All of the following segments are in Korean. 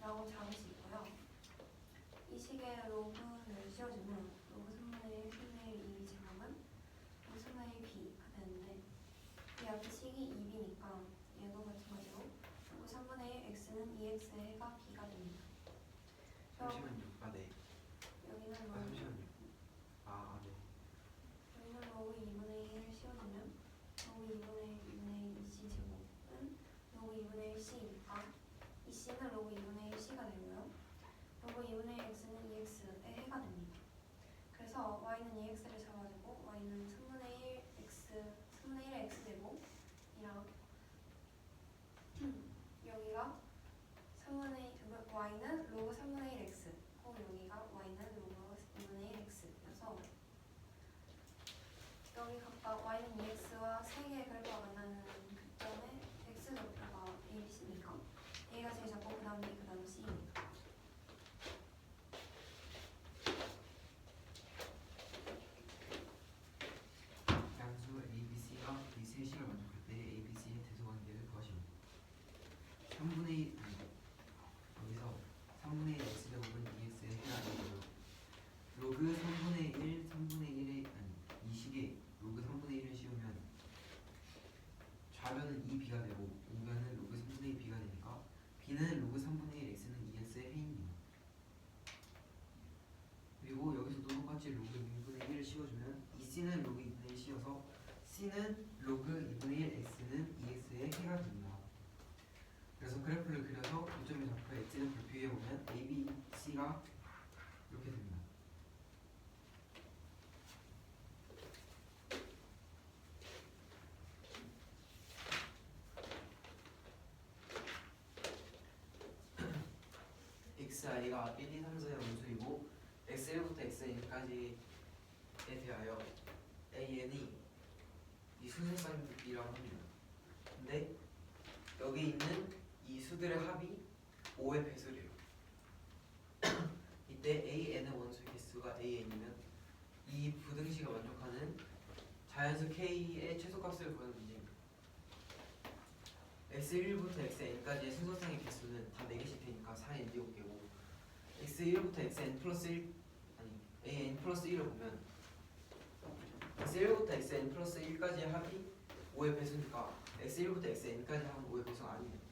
라고 잡을 수 있고요. 이 식의 로그를 씌워주면 로그 3분의 1, 3분의 1, 2 제곱은 로그 3분의 1 b가 되는데 이 앞에 식이 2b니까 얘도 마찬가지로 로그 3분의 1 x는 2x의 해가 b가 됩니다. 잠시만요. 아 네. 여기는 잠시만요. 아 네. 여기는 로그 2분의 1을 씌워주면 로그 2분의 1분의 2c 제곱은 로그 2분의 1c니까 이 c는 로그 2분의 1c가 되고요. 로그 2분의 1 x는 2x의 해가 됩니다. 그래서 y는 2x를 잡아주고 y는 3분의 1 x, 3분의 1의 x제곱이랑 여기가 3분의 y는 로그 3분의 1 x 혹은 여기가 y는 로그 2분의 1 x여서 여기 각각 y는 2x와 3개의 그래프가 만나는 극점에 x좌표가 a, b, c니까 a가 제일 작고 그 다음 b, 그 다음 c입니다. 양수 ABC가 이 세 식을 만족할 때 ABC의 대소관계를 구하시오. 3분의 1 여기서 3분의 1 x제곱은 2x의 해가 아니고요. 로그 3분의 1, 3분의 1의 이 식에 로그 3분의 1을 씌우면 좌변은 2b가 되고 우변은 로그 3분의 2b가 되니까 b는 로그 3분의 1 x는 2x의 해입니다. 그리고 여기서도 똑같이 로그 2분의 1을 씌워주면 이 c는 로그 2분의 1 씌워서 c는 로그 2분의 1 x는 2x의 해가 됩니다. 그래서 그래프를 그려서 고점의 좌표 x를 비교해보면 a, b, c가 이렇게 됩니다. xi가 1, 2, 3, 4의 원수이고 x1부터 xn까지에 대하여 an이 이 수세쌍이라고 합니다. 근데 여기 있는 이 수들의 합이 5의 배수래요. 이때 an의 원수의 개수가 an이면 이 부등식을 만족하는 자연수 k의 최소값을 구하는 문제입니다. x1부터 xn까지의 순서상의 개수는 다 4개씩 되니까 4n 7개고 x1부터 xn 플러스 1 아니 an 플러스 1을 보면 x1부터 xn 플러스 1까지의 합이 5의 배수니까 x1부터 xn까지 합은 5의 배수가 아니에요.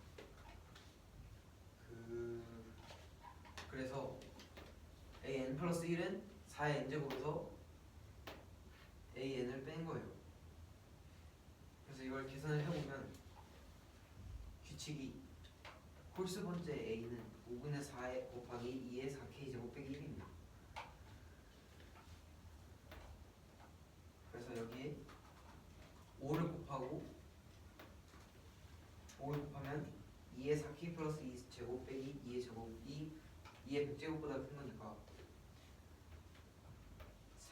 그래서 an 플러스 1은 4의 n제곱에서 an을 뺀 거예요. 그래서 이걸 계산을 해보면 규칙이 홀수 번째 a는 5분의 4 곱하기 2의 4k 제곱 빼기 1입니다. 그래서 여기에 5를 곱하면 2의 4k 플러스 2 제곱 빼기 2의 제곱이 2의 100제곱보다 큰 거니까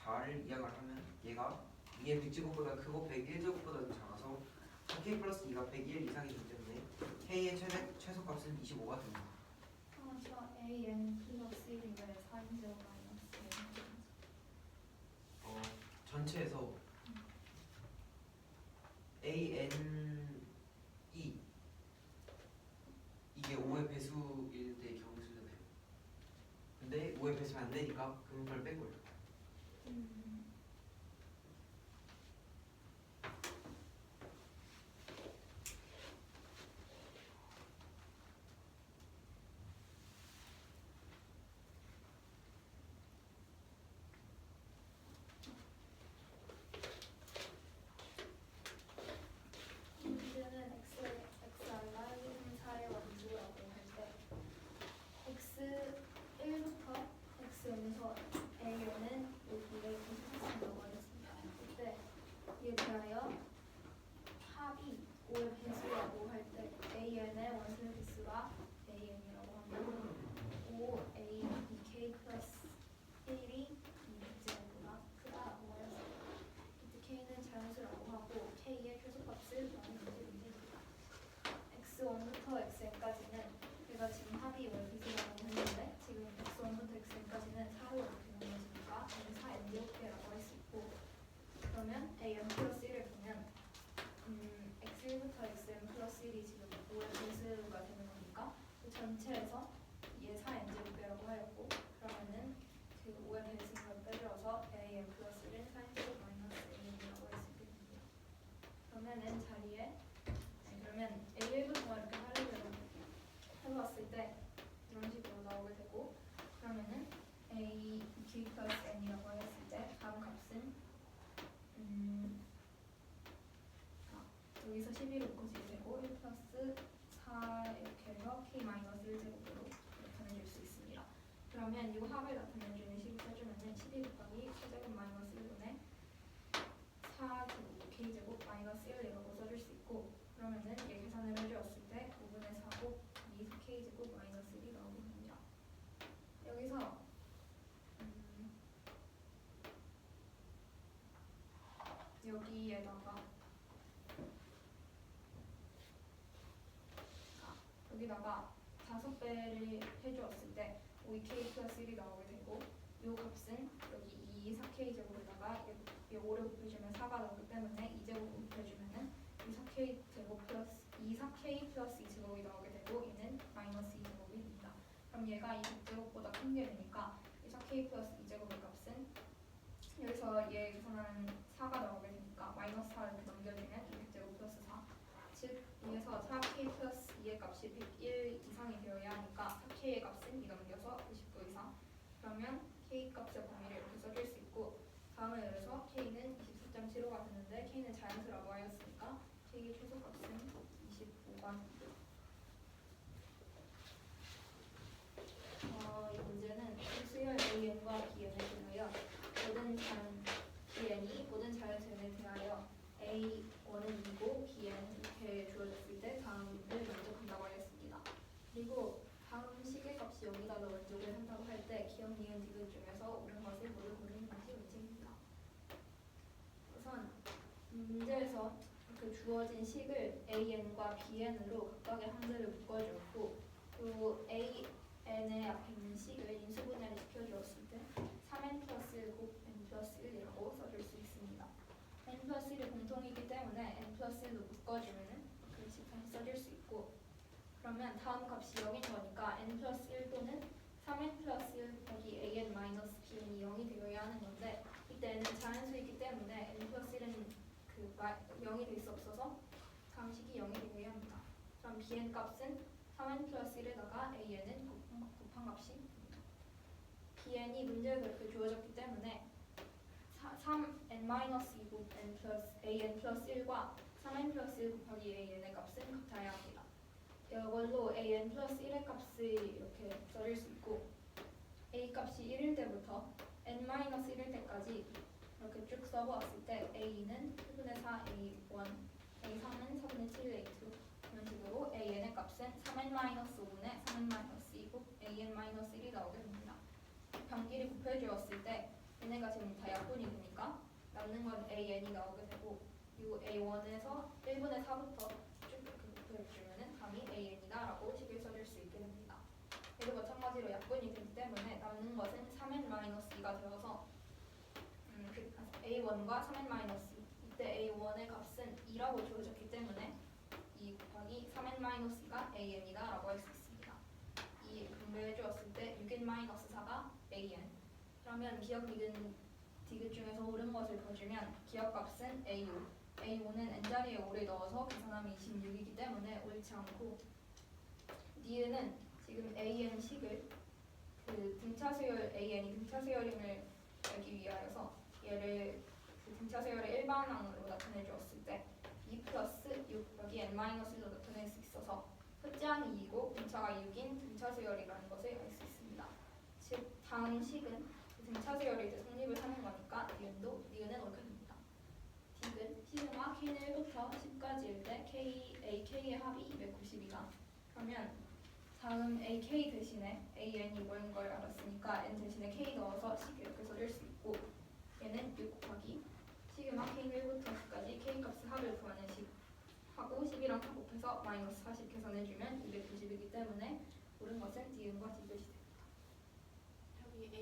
4를 이항을 하면 얘가 2의 100제곱보다 크고 101제곱보다 작아서 4k 플러스 2가 101 이상이기 때문에 k의 최소값은 25가 됩니다. 저 an 플러스 1이 왜 4인제곱 마이너스 전체에서 an이 이게 5의 배수일 때 경우수잖아요. 근데 5의 배수가 안 되니까 그 문자를 뺀 거예요. 문제는 xr과 1, 2, 3, 4의 원수라고 할 때 x1부터 xn에서 an은 여기에 계속한다고 하겠습니다. 그때 이에 대하여 합이 5의 배수라고 할 때 an의 원수의 개수가 an이라고 하면 5a 2k 플러스 1이 2제곱보다 크다고 해서 이때 k는 자연수라고 하고 k의 최소값을 구하는 문제입니다. x1부터 xn까지는 제가 지금 합이 5의 배수라고 했는데 지금 x1부터 xn까지는 4로 이렇게 나눠지니까 얘는 4n제곱배라고 할 수 있고 그러면 an 플러스 1을 보면 x1부터 xn 플러스 1이 지금 5의 배수가 되는 거니까 그 전체에서 예사 n제곱이라고 하였고 그러면은 그 5의 배수를 빼줘서 an 플러스 1은 사인제곱 마이너스 n이라고 할 수 있겠습니다. 그러면은 자리에 그러면 a1부터 이렇게 하려고 해봤을 때 이런 식으로 나오게 되고 그러면은 a k 플러스 n이라고 했을 때 다음 값은 여기서 11로 묶어지게 되고 1 플러스 4 이렇게 해서 k 마이너스 1제곱으로 나타내줄 수 있습니다. 그러면 이 합을 나타내주는 식을 써주면은 12 곱하기 4제곱 마이너스 1분의 4제곱 k제곱 마이너스 1이라고 써줄 수 있고 그러면은 얘 계산을 해주었을 때 5분의 4 곱하기 4k제곱 마이너스 1이 나오게 됩니다. 여기서 여기다가 5배를 해주었을 때 5k 플러스 1이 나오게 되고 이 값은 여기 이 4k 제곱에다가 이 5를 곱해주면 4가 나오기 때문에 2제곱 곱해주면은 이 4k 제곱 플러스 4k 플러스 2제곱이 나오게 되고 얘는 마이너스 2제곱이 됩니다. 그럼 얘가 이 6제곱보다 큰 게 되니까 이 4k 플러스 2제곱의 값은 여기서 얘 계산하면 4가 나오게 되니까 마이너스 4를 이렇게 넘겨주면 6제곱 플러스 4 즉 위에서 4k 플러스 2의 값이 101 이상이 되어야 하니까 4k의 값은 2 넘겨서 99 이상 그러면 k 값의 범위를 이렇게 써줄 수 있고 다음에 그래서 k는 24.75가 되는데 k는 자연수라고 하였으니까 k의 최소값은 25가 됩니다. 이 문제는 수열 an과 bn에 대하여 모든 자연수에 대하여 a1은 2고 bn 이렇게 주어졌을 때 다음을 만족한다고 하였습니다. 그리고 다음 식의 값이 여기다 만족을 한다고 할 때 기억, 니은, 디귿 중에서 옳은 것을 모두 고르는 것이 문제입니다. 우선 문제에서 그 주어진 식을 an과 bn으로 각각의 항들을 묶어주었고 그리고 an의 앞에 있는 식을 인수분해를 시켜주었을 때 3n 플러스 1 곱 n 플러스 1이라고 써줄 수 있습니다. n 플러스 1이 공통이기 때문에 n 플러스 1로 묶어주면은 그 식 다시 써줄 수 있고 그러면 다음 값이 0인 거니까 n 플러스 1 또는 3n 플러스 1 곱하기 an 마이너스 bn이 0이 되어야 하는 건데 이때는 자연수이기 때문에 n 플러스 1은 0이 될 수 없어서 다음 식이 0이 되어야 합니다. 그럼 bn 값은 3n 플러스 1에다가 an은 곱한 값이 됩니다. bn이 문제가 그렇게 주어졌기 때문에 3n-2 곱 n 플러스 1과 3n 플러스 1 곱하기 an의 값은 같아야 합니다. 이걸로 an 플러스 1의 값을 이렇게 써줄 수 있고 a 값이 1일 때부터 n-1일 때까지 이렇게 쭉 써보았을 때 a는 1분의 4 a1, a3은 4분의 7 a2 이런 식으로 an의 값은 3n-5분의 3n-2 곱 an-1이 나오게 됩니다. 변기를 곱해주었을 때 얘네가 지금 다 약분이 되니까 남는 건 an이 나오게 되고 이 a1에서 1분의 4부터 쭉 이렇게 곱해주면 답이 an이다 라고 식을 써줄 수 있게 됩니다. 얘도 마찬가지로 약분이 되기 때문에 남는 것은 3n-2가 되어서 a1과 3n-2 이때 a1의 값은 2라고 주어졌기 때문에 2 곱하기 3n-2가 an이다 라고 할 수 있습니다. 2 분배해 주었을 때 6n-4가 an 그러면 기억 디귿 중에서 옳은 것을 봐주면 기억값은 a5 a5는 n자리에 5를 넣어서 계산하면 26이기 때문에 옳지 않고 니은은 지금 an 식을 그 등차수열 an이 등차수열임을 알기 위하여서 얘를 그 등차수열의 일반항으로 나타내 주었을 때 2 플러스 6 여기 n-1로 나타낼 수 있어서 흡지항이 2고 등차가 6인 등차수열이라는 것을 알 수 있습니다. 즉 다음 식은 등차수열이 이제 성립을 하는 거니까 니은은 옳게 됩니다. 디귿 시그마 k는 1부터 10까지일 때 ak의 합이 290이다. 그러면 다음 ak 대신에 an이 뭐인 걸 알았으니까 n 대신에 k 넣어서 식 이렇게 써줄 수 있고 얘는 6 곱하기 시그마 k는 1부터 10까지 k 값의 합을 구하는 식 하고 10이랑 다 곱해서 마이너스 40 계산해주면 290이기 때문에 옳은 것은 니은과 디귿이 됩니다. 여기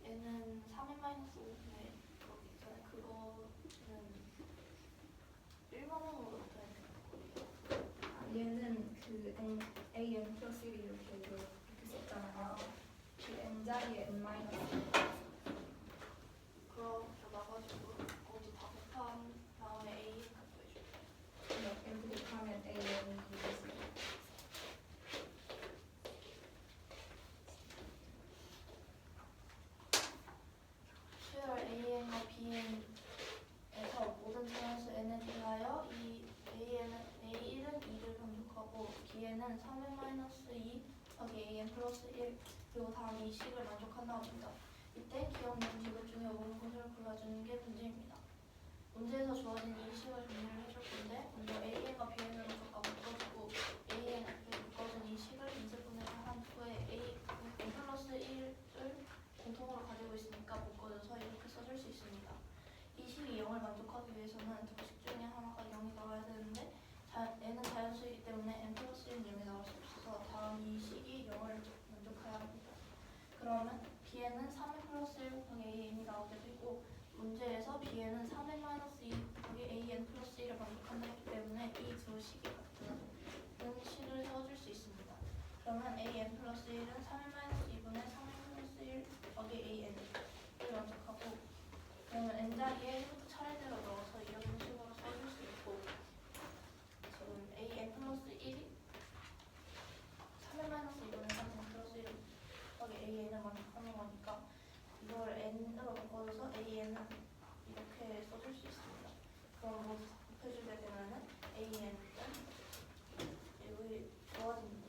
a는 3n-5인데 거기 있잖아요. 그거는 일반항으로 나타내는 거예요. 얘는 그 an 플러스 1이 이렇게 썼잖아요. 1 그리고 다음 이 식을 만족한다합니다. 이때 기억용 지급 중에 옳은 것을 골라주는 게 문제입니다. 문제에서 주어진 이 식을 정리를 해줄 건데 먼저 AN과 BN으로 각각 묶어주고 AN 앞에 묶어준 이 식을 인쇄분해를 한 후에 N 플러스 1을 공통으로 가지고 있으니까 묶어줘서 이렇게 써줄 수 있습니다. 이 식이 0을 만족하기 위해서는 두 식 중에 하나가 0이 나와야 되는데 N은 자연수이기 때문에 N 플러스 1은 0이 나올 수 없어서 다음 이 식이 0을 만족해야 합니다. 그러면 Bn은 3n 플러스 1 곱하기 AN이 나오게 되고 문제에서 Bn은 3n 마이너스 2 곱하기 AN 플러스 1을 만족한다기 때문에 이 두 식이 같은 식을 세워줄 수 있습니다. 그러면 AN 플러스 1은 3n 마이너스 2분의 3n 플러스 1 곱하기 AN을 만족하고 그러면 N자리에 1부터 차례대로 넣어서 이런 식으로 써줄 수 있고 지금 AN 플러스 1이 3n 마이너스 2분의 3n 플러스 1 곱하기 AN을 만족하는 거니까 이걸 N으로 바꿔줘서 AN은 이렇게 써줄 수 있습니다. 그럼 뭐 곱해주게 되면은 AN은 여기 주어진 이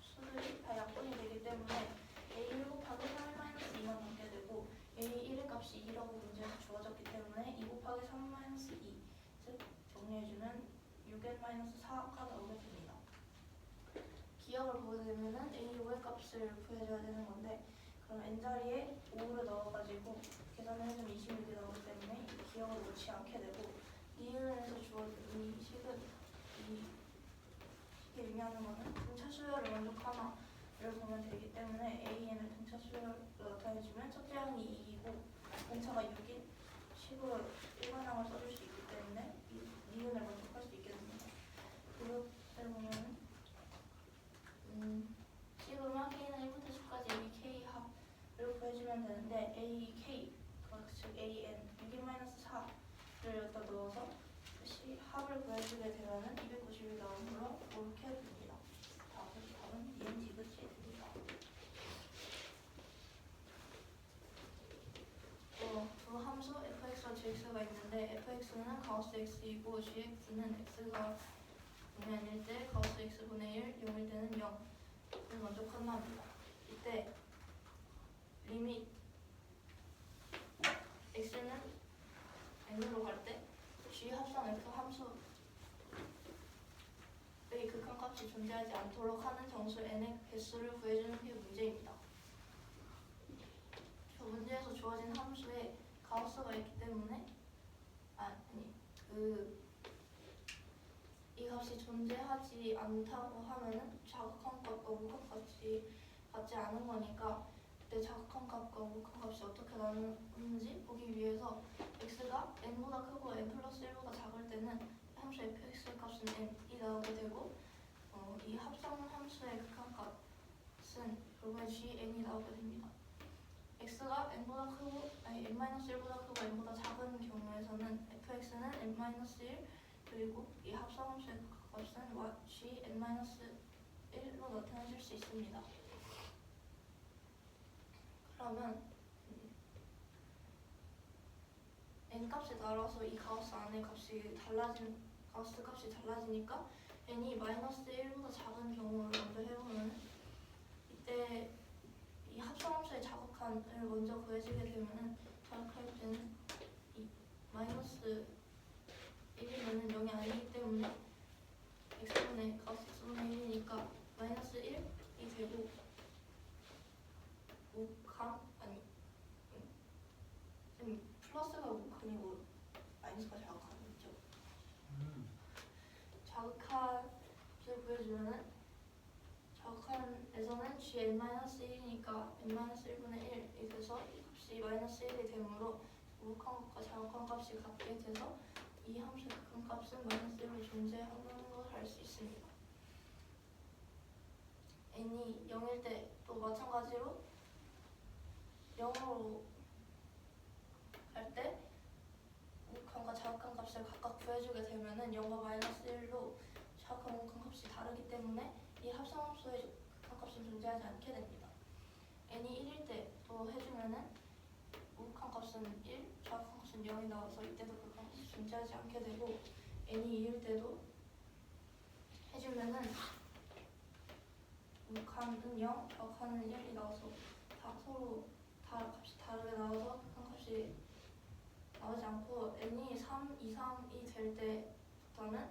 수들이 다 약분이 되기 때문에 A1 곱하기 3n-2만 남게 되고 A1의 값이 2라고 문제에서 주어졌기 때문에 2 곱하기 3-2 즉 정리해주면 6n-4가 나오게 됩니다. 기억을 보게 되면은 A5의 값을 구해줘야 되는 건데 그럼 N자리에 5를 넣어가지고 계산을 해주면 26이 나오기 때문에 기억을 놓지 않게 되고 니은에서 주어진 이 식은 이 식이 의미하는 거는 등차 수열을 만족하나를 보면 되기 때문에 AN을 등차 수열로 나타내주면 첫째 항이 2이고 등차가 6인 식으로 일반항을 써줄 수 있기 때문에 니은을 만족할 수 있게 됩니다. 그렇게 보면 지금 하기에는 1부터 10까지 AK 합을 구해주면 되는데 AK 즉 AN 6인-4를 여기다 넣어서 합을 구해주게 되면은 290이 나오는 걸로 이렇게 됩니다. 답은 ENG 끝이 됩니다. 두 함수 fx와 gx가 있는데 fx는 가우스 x이고 gx는 x가 분의 1일 때 가우스 x분의 1, 0일 때는 0을 만족한다 합니다. 이때 리밋 x는 n으로 갈 때 g 합성 f 함수의 극한값이 존재하지 않도록 하는 정수 n의 개수를 구해주는 게 문제입니다. 문제에서 주어진 함수에 가우스가 있기 때문에 이 값이 존재하지 않다고 하면은 자극한 값과 우극한 값이 같지 않은 거니까 그때 자극한 값과 우극한 값이 어떻게 나누는지 보기 위해서 x가 n보다 크고 n 플러스 1보다 작을 때는 함수 fx의 값은 n이 나오게 되고 이 합성 함수의 극한 값은 결국에 gn이 나오게 됩니다. x가 n보다 크고 n-1보다 크고 n보다 작은 경우에서는 fx는 n-1 그리고 이 합성함수의 값은 gn-1로 나타내줄 수 있습니다. 그러면 n 값에 따라서 이 가우스 안의 값이 가우스 값이 달라지니까 n이 -1보다 작은 경우를 먼저 해보면 이때 이 합성함수의 자극한을 먼저 구해주게 되면은 자극할 때는 이 -1이면은 0이 아니기 때문에 x분의 가우스 x분의 1이니까 -1이 되고 우극한 플러스가 우극한이고 마이너스가 자극한이죠. 자극한을 구해주면은 자극한에서는 gn-1이니까 n-1분의 1이 돼서 이 값이 -1이 되므로 우극한 값과 자극한 값이 같게 돼서 이 함수의 극한 값은 -1로 존재하는 걸 알 수 있습니다. n이 0일 때 또 마찬가지로 0으로 갈 때 우극한과 자극한 값을 각각 구해주게 되면은 0과 -1로 자극한 우극한 값이 다르기 때문에 이 합성함수의 극한값은 존재하지 않게 됩니다. n이 1일 때 또 해주면은 우극한 값은 1, 자극한 값은 0이 나와서 이때도 극한값이 존재하지 않게 되고 n이 2일 때도 해주면은 극한은 0, 격한은 1이 나와서 다 서로 다 값이 다르게 나와서 극한값이 나오지 않고 n이 3 이상이 될 때부터는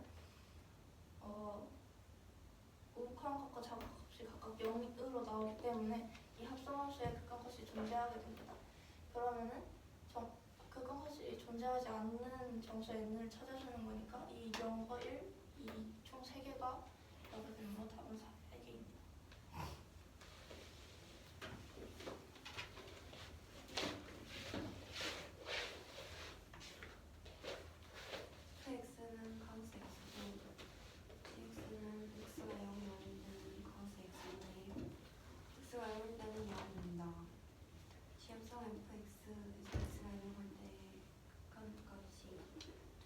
극한값과 자극값이 각각 0으로 나오기 때문에 이 합성함수에 극한값이 존재하게 됩니다. 그러면은 극한값이 존재하지 않는 정수 n을 찾아주는 거니까 이 0과 1, 이 총 3개가 나오게 되므로 답은 3개입니다. fx는 cos x고 gx는 x가 0이 아닐 때는 cos x인데 x가 0일 때는 0입니다. 시험성 fx에서 x가 0일 때 극한값이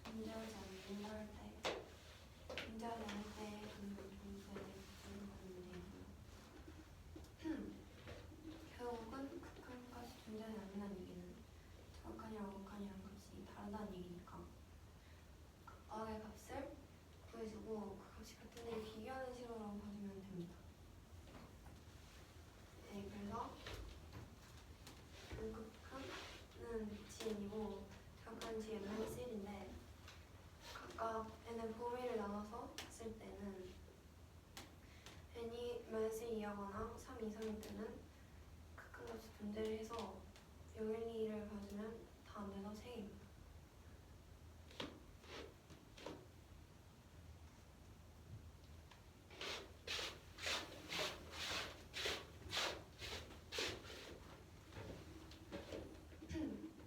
존재하지 않는다 할 때, 존재하지 않을 때 그 분수에 대해 붙이는 되고요. 결국은 극한값이 존재하지 않는다는 얘기는 저극한이랑 극한이랑 값이 다르다는 얘기니까 각각의 값을 구해주고 그 값이 같은데 비교하는 식으로 봐주면 됩니다. 네, 그래서 극한은 gn이고 저극한 gn은 c인데 각각 n의 범위를 나눠서 봤을 때는 n이 -1 이하거나 3 이상일 때는 극한값이 존재를 해서 0, 1, 2를 봐주면 다 안 돼서 3개입니다.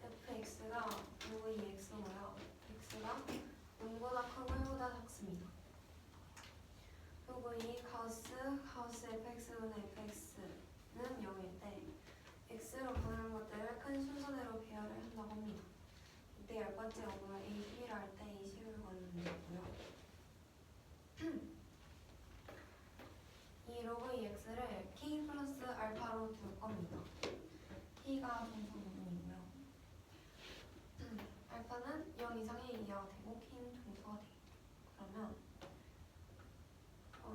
fx가 로그 2x고요. x가 0보다 크고 1보다 작습니다. 로그 2 카우스 fx분의 fx는 0일 때 x로 보는 것들을 큰 순서대로 배열을 한다고 합니다. 이때 10번째 어구를 a11을 할 때 이 식을 구하는 문제고요. 이 로그 2x를 k 플러스 알파로 둘 겁니다. k가 정수 부분이고요. 알파는 0 이상의 1 이하가 되고 k는 정수가 돼요. 그러면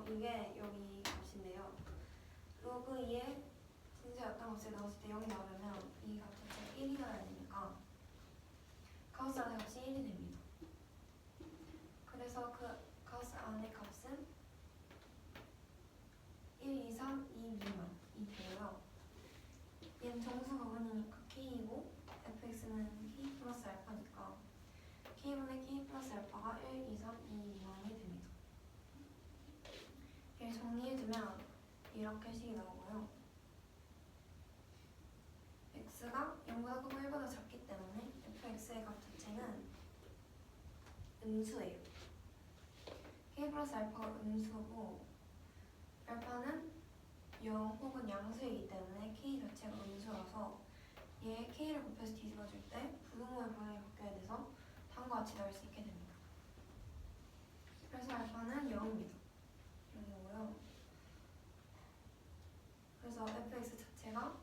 이게 여기 값인데요. 로그 2에 진짜 어떤 값을 넣었을 때 0이 나오려면 이 값 자체가 1이 나와야 되니까 가우스 안의 값이 1이 됩니다. 그래서 그 가우스 안의 값은 1, 2, 3, 2 미만이 되고요. 얘는 정수 부분이니까 k이고 fx는 k 플러스 알파니까 k분의 k 플러스 알파가 1, 2, 3, 2 미만이 됩니다. 얘를 정리해주면 이렇게 식이 나오고요. x가 0보다 크고 1보다 작기 때문에 fx의 값 자체는 음수예요. k 플러스 알파가 음수고 알파는 0 혹은 양수이기 때문에 k 자체가 음수라서 얘 k를 곱해서 뒤집어줄 때 부등호의 방향이 바뀌어야 돼서 다음과 같이 나올 수 있게 됩니다. 그래서 알파는 0입니다. 0이고요. 그래서 fx 자체가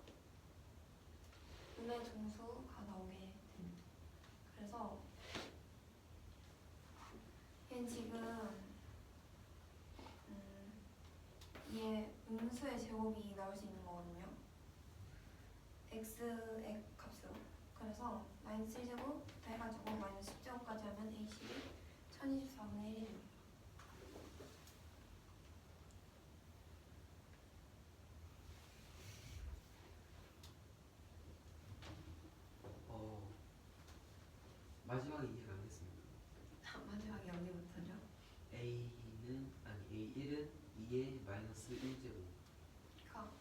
음의 정수가 나오게 됩니다. 그래서 얘는 지금 얘 음수의 제곱이 나올 수 있는 거거든요. x의 값으로. 그래서 마이너스 1제곱부터 해가지고 마이너스 10제곱까지 하면 a12 1024분의 1이 됩니다. 마지막에 이해가 안 됐습니다. 마지막에 여기부터죠. A1은 2의 마이너스 1제곱. 그러니까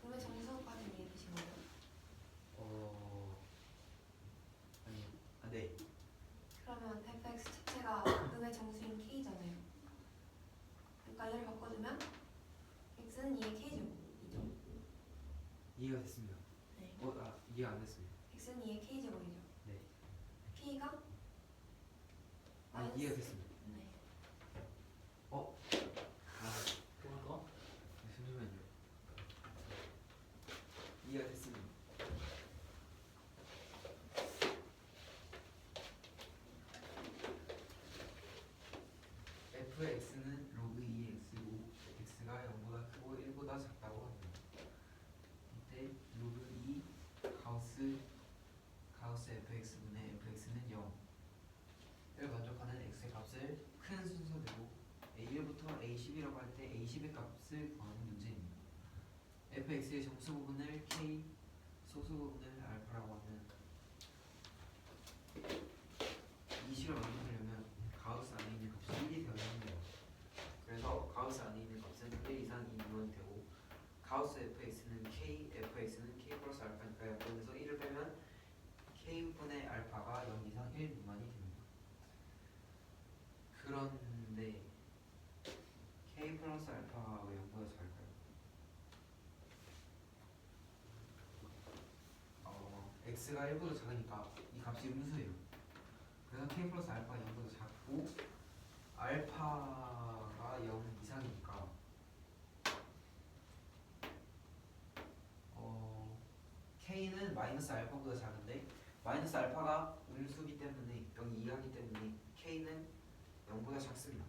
음의 정수까지 이해되신 거예요? 네. 그러면 fx 자체가 음의 정수인 k잖아요. 그러니까 얘를 바꿔주면 x는 2의 k제곱이죠. 이해가 됐습니다. 네. 이해가 안 됐습니다. x는 2의 k제곱이죠. 네. k가 이해가 됐습니다. 네. 잠시만요. 이해가 됐습니다. fx는 로그 2x고 x가 0보다 크고 1보다 작다. 가우스 fx분의 fx는 0을 만족하는 x의 값을 큰 순서대로 a1부터 a10이라고 할 때 a10의 값을 구하는 문제입니다. fx의 정수 부분을 k, 소수 부분을 알파라고 하면 이 식을 만들려면 가우스 안에 있는 값이 1이 되어야 합니다. 그래서 가우스 안에 있는 값은 1 이상 2는 되고 가우스 fx는 k, fx는 k 플러스 알파니까요. 여기서 1을 빼면 k분의 알파가 0 이상 1 미만이 됩니다. 그런데 k 플러스 알파가 왜 0보다 작을까요? x가 1보다 작으니까 이 값이 음수예요. 그래서 k 플러스 알파가 0보다 작고 알파가 0 이상이니까 k는 마이너스 알파보다 작은데 마이너스 알파가 음수기 때문에 0이 이하기 때문에 k는 0보다 작습니다.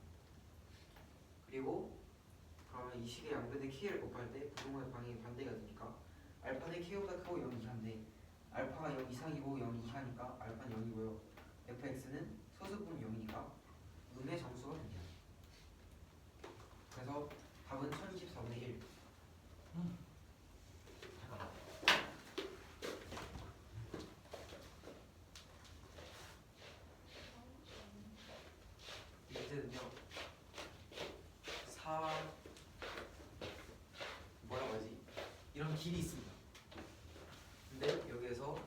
그리고 그러면 이 식의 양변에 k를 곱할 때 부동의 방향이 반대가 되니까 알파는 k보다 크고 0 이하인데 알파가 0 이상이고 0 이하니까 알파는 0이고요. fx는 소수분 0이니까 음의 정수가 됩니다. 그래서 답은 1024분의 1. 이제는요 4 하지? 이런 길이 있습니다. 근데 여기에서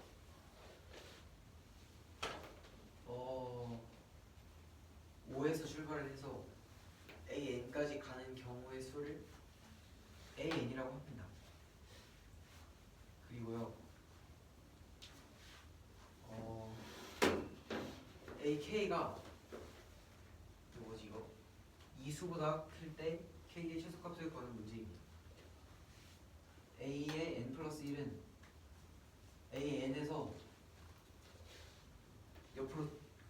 5에서 출발을 해서 AN까지 가는 경우의 수를 AN이라고 합니다. 그리고요 AK가 뭐지 이거? 이수보다 클 때 K의 최소값을 구하는 문제입니다. A의 n 플러스 1은 AN에서 옆으로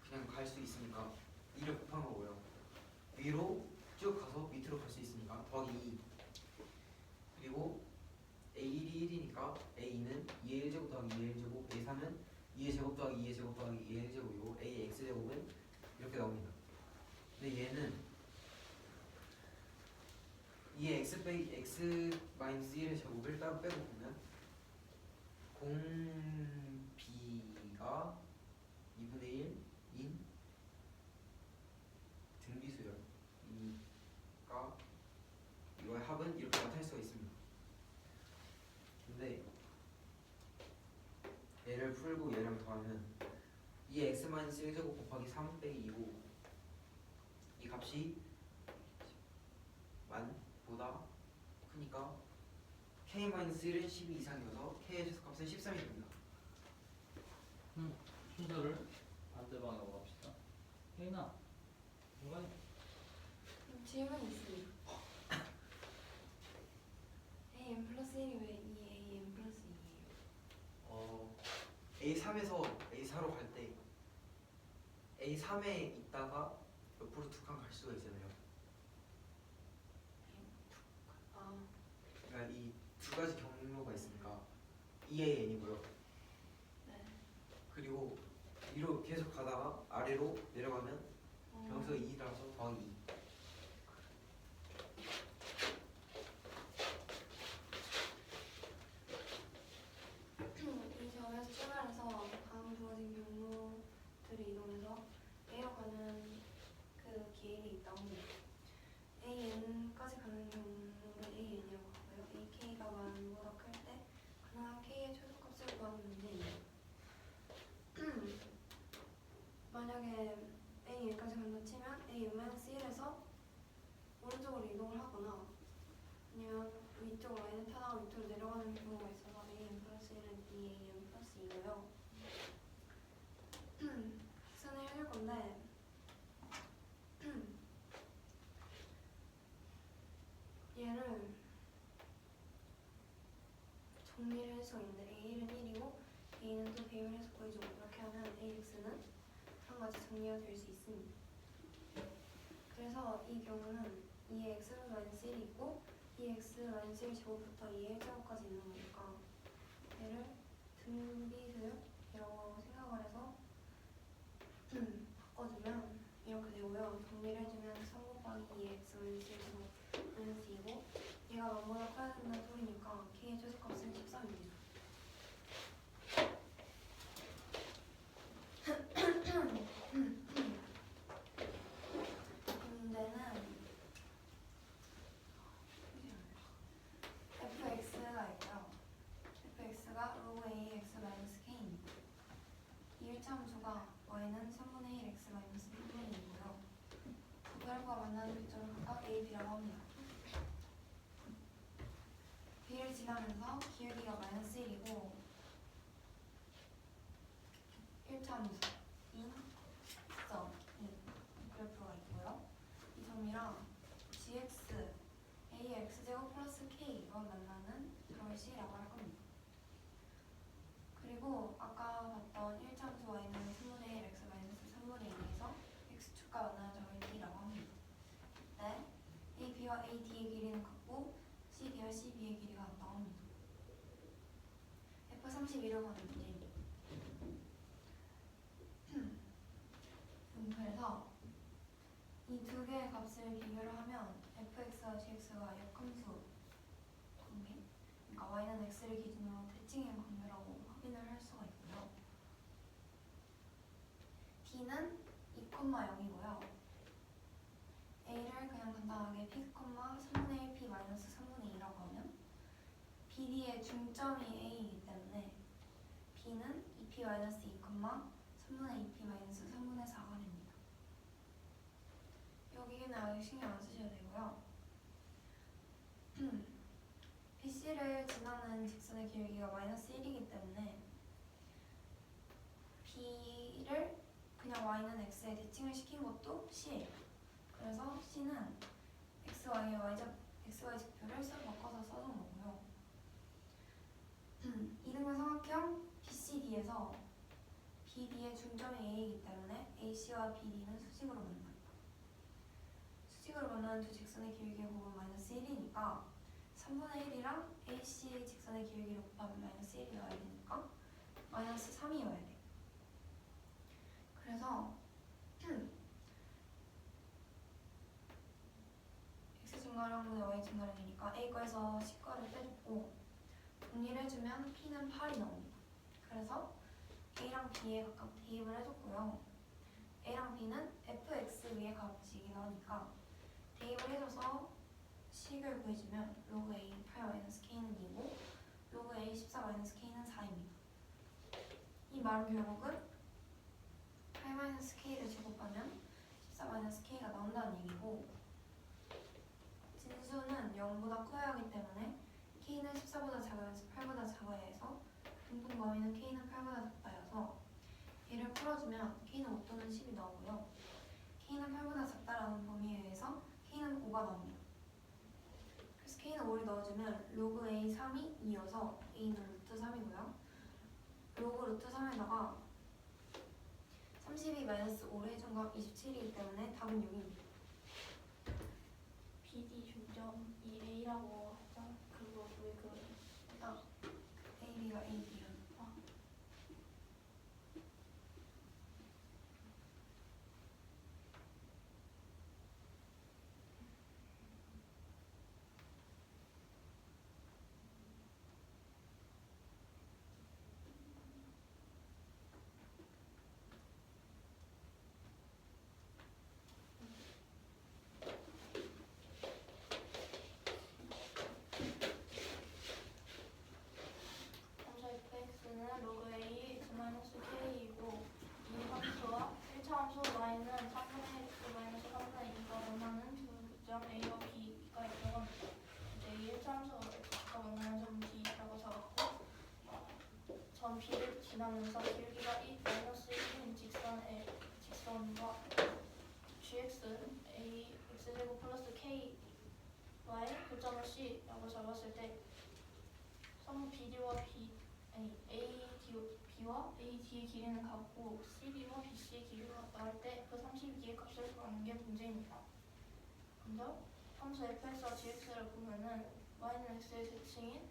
그냥 갈 수 있으니까 2를 곱한 거고요. 위로 쭉 가서 밑으로 갈 수 있으니까 더하기 2. 그리고 A1이 1이니까 A는 2의 1제곱 더하기 2의 1제곱, A3은 2의 제곱 더하기 2의 제곱 더하기 2의 1제곱이고 A의 X제곱은 이렇게 나옵니다. 근데 얘는 2의 X 빼기 X 마이너스 1의 제곱을 따로 빼고 보면 공비가 2분의 1인 등비수열 이니까 이거의 합은 이렇게 나타낼 수가 있습니다. 근데 얘를 풀고 얘랑 더하면 2의 x-1제곱 곱하기 3 빼기 2고 이 값이 만보다 크니까 k-1은 12 이상이어서 k의 최소값은 13이 됩니다. 순서를 반대 방향으로 합시다. 혜인아, 뭐가 질문이 있습니다. AM 플러스 1이 왜 2AM 플러스 2예요? A3에서 A4로 갈 때 A3에 있다가 옆으로 두 칸 갈 수가 있잖아요. 그러니까 이 두 가지 경로가 있으니까 EAN이고요. 네. 그리고 위로 계속 가다가 아래로 내려가면 여기서 2라서 더하기 2. 이 점에서 출발해서 다음 주어진 경로들을 이동해서 A로 가는 그 길이 있다고 합니다. AN까지 가는 경로를 AN이라고 하고요. AK가 만보다 클 때 가능한 K의 최소값을 구하는 문제입니다. 만약에 AN까지 간다 치면 AN-1에서 오른쪽으로 이동을 하거나 아니면 위쪽으로 N을 타다가 밑으로 내려가는 경우가 있어서 AN 플러스 1은 2AM 플러스 2고요. X는 해줄 건데 얘를 정리를 할 수가 있는데 A1은 1이고 A는 또 배열을 해서 보여주고 이렇게 하면 AX는 한 가지 정리가 될 수 있습니다. 그래서 이 경우는 2의 X-1이 있고 2X-1 제곱부터 2의 1제곱까지 있는 거니까 얘를 등비 C의 제곱 마이너스 2고 얘가 0보다 커야 된다는 소리니까 K의 최소값은 13입니다. 문제는 fx가 있고요. fx가 로그 ax 마이너스 k입니다. 이 1차 함수가 y는 3분의 1 x 마이너스 1분이고요. 두 그래프가 만나는 교점을 각각 a, b라고 합니다. b를 지나면서 기울기가 마이너스 1이고 1차 함수인 점이 그래프가 있고요. 이 점이랑 gx ax제곱 플러스 k가 만나는 저것이라고 할 겁니다. 그리고 아까 봤던 1차 함수 y는 3분의 1 x 마이너스 3분의 2에서 x축과 만나는 저것이라고 합니다. 네, ab와 ad의 길이는 같고 cd와 cb의 길이가 같다고 합니다. F32를 가는 문제입니다. 그래서 이 두 개의 값을 비교를 하면 fx와 gx가 역함수 관계, 그러니까 y는 x를 기준으로 대칭의 관계라고 확인을 할 수가 있고요. b는 2,0이고요. a를 그냥 간단하게 p, 3분의 1p 마이너스 3분의 2라고 하면 bd의 중점이 a이기 때문에 b는 2p 마이너스 2, 3분의 2p 마이너스 3분의 4가 됩니다. 여기는 아직 신경 안 쓰셔도 되고요. BC를 지나는 직선의 길이가 마이너스 1이기 때문에 B를 그냥 Y는 X에 대칭을 시킨 것도 C예요. 그래서 C는 XY의 XY 지표를 바꿔서 써준 거고요. 이등분 삼각형 BCD에서 BD의 중점이 A이기 때문에 AC와 BD는 수직으로 만납니다. 수직으로 만나는 두 직선의 길이의 곱은 마이너스 1이니까 3분의 1이랑 AC의 직선의 길이를 곱하면 마이너스 1이 나와야 되니까 마이너스 3이어야 돼요. 그래서 x 증가량분의 y 증가량이니까 a 거에서 c 거를 빼줬고 정리를 해주면 p는 8이 나옵니다. 그래서 a랑 b에 각각 대입을 해줬고요. a랑 b는 fx 위의 값이기도 하니까 대입을 해줘서 식을 구해주면 로그 a 8-k는 2고 로그 a 14-k는 4입니다. 이 말은 결국은 8-k를 제곱하면 14-k가 나온다는 얘기고 진수는 0보다 커야 하기 때문에 k는 14보다 작으면서 8보다 작아야 해서 분분 범위는 k는 8보다 작다여서 얘를 풀어주면 k는 5 또는 10이 나오고요. k는 8보다 작다라는 범위에 의해서 k는 5가 나옵니다. 그래서 k는 5를 넣어주면 로그 a 3이 2여서 a는 루트 3이고요. 로그 루트 3에다가 32-5를 해준 값 27이기 때문에 답은 6입니다. BD 중점이 A라고 했잖아. 그거 왜 그러지? AB가 AB야. 함수 fx는 로그 a x-k이고 이 함수와 1차 함수 y는 3분의 x 3분의 2가 만나는 두 점 a와 b가 있다고 합니다. 이제 이 1차 함수가 x가 만나는 점 b라고 잡았고 점 b를 지나면서 길기가 1-1인 직선과 gx a x제곱 플러스 k y 교점을 c라고 잡았을 때 서로 BD와 B와 AD의 길이는 같고 CB와 BC의 길이가 나올 때 F32의 값을 구하는 게 문제입니다. 먼저 함수 fx와 gx를 보면은 y는 x의 대칭인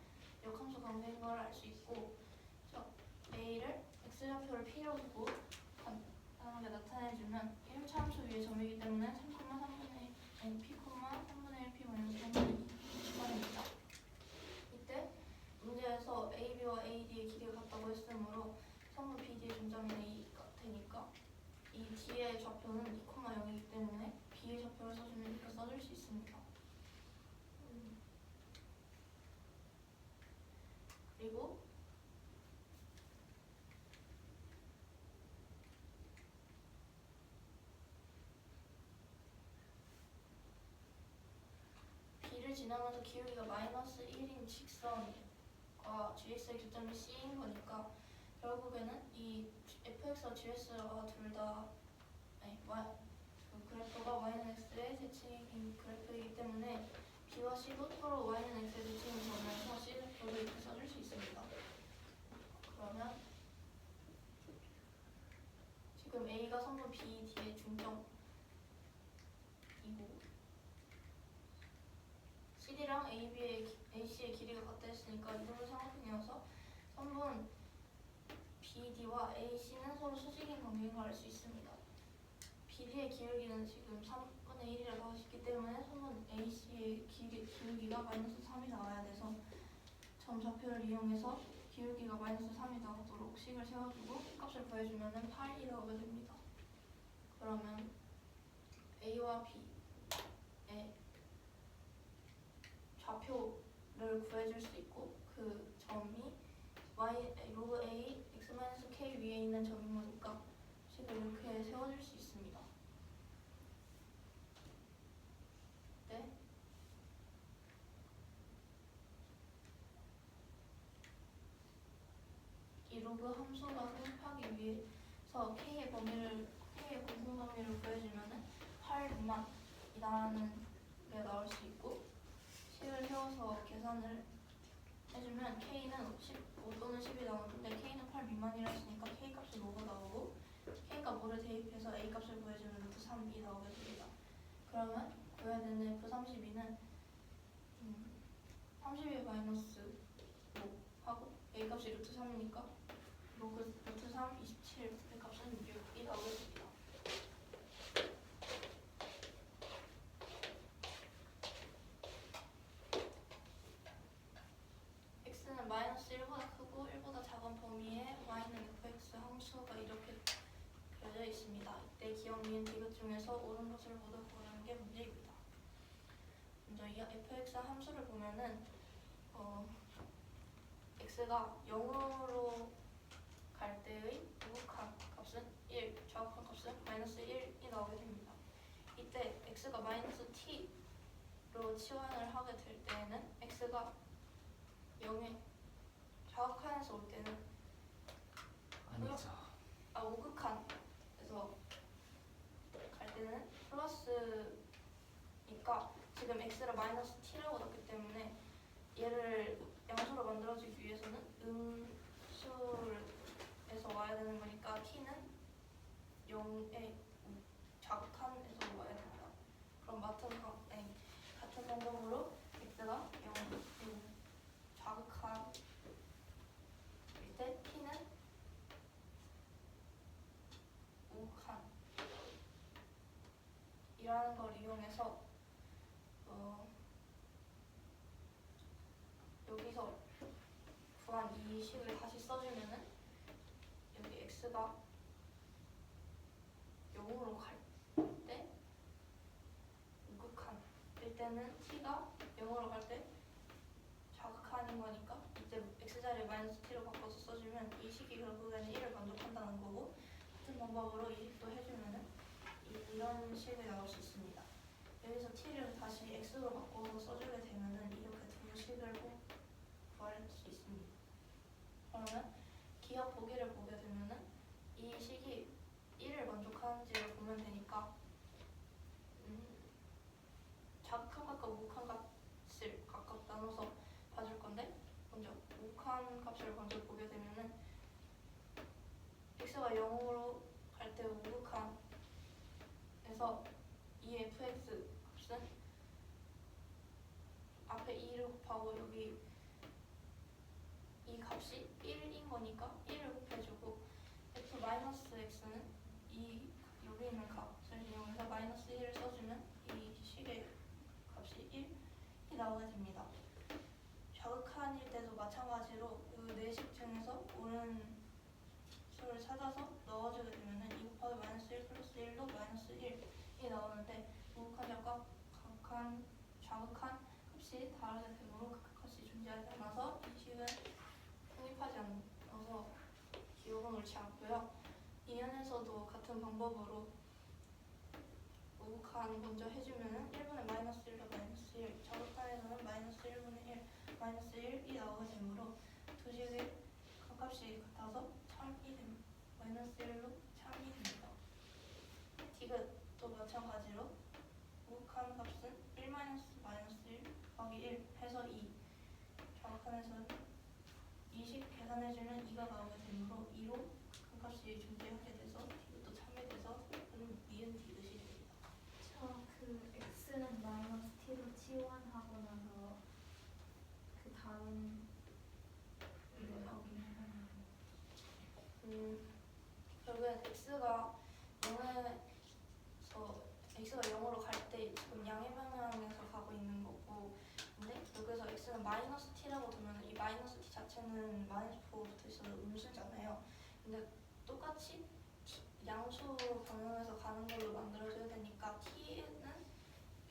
역함수 관계인 걸 알 수 있고 a를 x좌표를 p로 두고 간단하게 나타내주면 1차 함수 위의 점이기 때문에 3,3분의 p, 3분의 D의 길이가 같다고 했으므로 성분 BD의 중점인 A가 되니까 이 D의 좌표는 2,0이기 때문에 B의 좌표를 써주면 이렇게 써줄 수 있습니다. 그리고 B를 지나면서 기울기가 -1인 직선과 GX의 교점이 C인 거니까 결국에는 이 fx와 gx가 둘 다 그 그래프가 y는 x의 대칭인 그래프이기 때문에 b와 c도 서로 y는 x의 대칭을 보면서 c 좌표를 이렇게 써줄 수 있습니다. 그러면 지금 a가 성분 BD의 중점이고 CD랑 AC의 길이가 같다 했으니까 이동을 삼각형이어서 성분 BD와 AC는 서로 수직인 관계인 걸 알 수 있습니다. BD의 기울기는 지금 3분의 1이라고 하셨기 때문에 성분 AC의 기울기가 -3이 나와야 돼서 점 좌표를 이용해서 기울기가 -3이 나오도록 식을 세워주고 값을 구해주면 8이 나오게 됩니다. 그러면 A와 B의 좌표를 구해줄 수 있고 그 점이 로그 A x-k 위에 있는 점인 거니까 식을 이렇게 세워줄 수 있습니다. 네. 이 로그 함수가 성립하기 위해서 K의 공통 범위를 구해주면은 8 미만이라는 게 나올 수 있고 식을 세워서 계산을 해주면 K는 15 또는 10이 나오는데 K는 8 미만이라 했으니까 K 값이 로그 나오고 K가 뭐를 대입해서 A 값을 구해주면 F3이 나오게 됩니다. 그러면 구해야 되는 F32는 32 마이너스 5 하고 A 값이 √3이니까 로그 √3 27 A 값은 6이 나오게 됩니다. x는 -1보다 크고 1보다 작은 범위에 y는 fx 함수가 이렇게 그려져 있습니다. 이때 기억, 니은, 디귿 중에서 옳은 것을 모두 고르는 게 문제입니다. 먼저 이 fx 함수를 보면은 x가 0으로 갈 때의 우극한 값은 1, 좌극한 값은 -1이 나오게 됩니다. 이때 x가 -t로 치환을 하게 될 때에는 x가 0에 좌극한에서 올 때는 아니죠. 우극한에서 갈 때는 플러스니까 지금 x를 -t라고 넣기 때문에 얘를 양수로 만들어주기 위해서는 음수에서 와야 되는 거니까 t는 0에 좌극한에서 와야 됩니다. 그럼 같은 방법으로 x가 0 좌극한 때 t는 우극한 이라는 걸 이용해서 여기서 구한 이 식을 다시 써주면은 여기 x가 0으로 갈 때 우극한일 때는 t가 0으로 갈 때 좌극한인 거니까 이때 x자리에 -t로 바꿔서 써주면 이 식이 결국에는 1을 만족한다는 거고 같은 방법으로 이 식도 해주면은 이런 식이 나올 수 있습니다. 여기서 t를 다시 x로 바꿔서 써주게 되면은 이렇게 두 식을 구할 수 있습니다. 그러면 기하 보기를 보게 되면은 이 식이 1을 만족하는지를 보면 되니까 좌극한 값과 우극한 값을 각각 나눠서 봐줄 건데 먼저 우극한 값을 먼저 보게 되면은 x가 0으로 갈 때 우극한에서 이 fx 값은 앞에 2를 곱하고 여기 이 값이 1인 거니까 1을 곱해주고 f-x는 이 여기 있는 값을 이용해서 -1을 써주면 이 식의 값이 1이 나오게 됩니다. 좌극한일 때도 마찬가지로 이 예식 중에서 옳은 수를 찾아서 넣어주게 되면은 2 곱하기 마이너스 1 플러스 1로 마이너스 1이 나오는데 우극한 적과 각한 좌극한 값이 다르게 되므로 그 값이 존재하지 않아서 이 식은 성립하지 않아서 기억은 옳지 않고요. 이 면에서도 같은 방법으로 우극한 먼저 해주면은 1분의 마이너스 1로 마이너스 1, 좌극한에서는 마이너스 1분의 1, 마이너스 1이 나오게 되므로 두 식의 값이 같아서 참이 됩니다. 마이너스 1로 참이 됩니다. 디귿도 마찬가지로 우극한 값은 1 마이너스 1 더하기 1 해서 2, 좌극한에서는 2식 계산해주면 2가 나오게 되므로 2로 그 값이 존재하게 돼서 디귿도 참이 돼서 니은 디귿이 됩니다. 그 x는 마이너스 t로 치환하고 나서 그 다음 일을 하긴 하나요? 결국엔 x가 0으로 갈 때 지금 양의 방향에서 가고 있는 거고, 근데 여기서 x는 마이너스 t라고 두면 이 마이너스 t 자체는 마이너스 부호 붙어 있어서 음수잖아요. 근데 똑같이 양수 방향에서 가는 걸로 만들어줘야 되니까 t는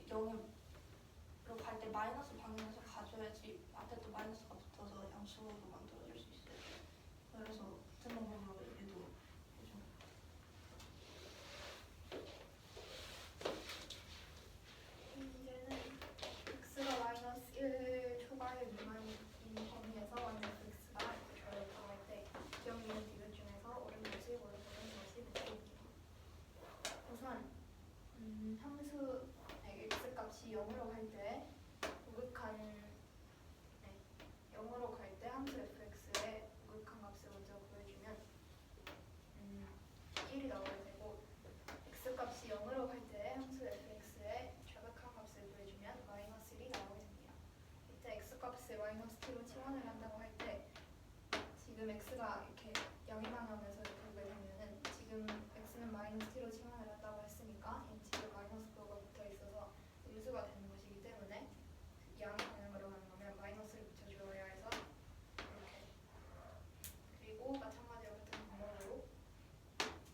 0으로 갈 때 마이너스 방향에서 가줘야지 앞에 또 마이너스가 붙어서 양수로 만들어줄 수 있어요. 그래서 같은 방법으로 얘도 해줘. 이제는 x가 마이너스 1 초과일 미만인 범위에서 마이너스 x가 절대할 때 기억니은 디귿 중에서 옳은 것이 옳은 것이 묻혀입니다. 우선 함수 x 값이 0으로 갈 때 우극한 0으로 갈 때 함수 fx의 우극한 값을 먼저 구해주면 1이 나오게 되고, x 값이 0으로 갈 때 함수 fx의 좌극한 값을 구해주면 마이너스 1이 나오게 됩니다. 이때 x 값을 마이너스 t로 치환을 한다고 할 때 지금 x가 이렇게 양의 방향에서 보게 되면은 지금 x는 마이너스 t로 치환을 한다고 했으니까 지금 마이너스 부호가 붙어 있어서 음수가 되는 것이기 때문에 양의 방향으로 가는 거면 마이너스를 붙여주어야 해서 이렇게. 그리고 마찬가지로 같은 방법으로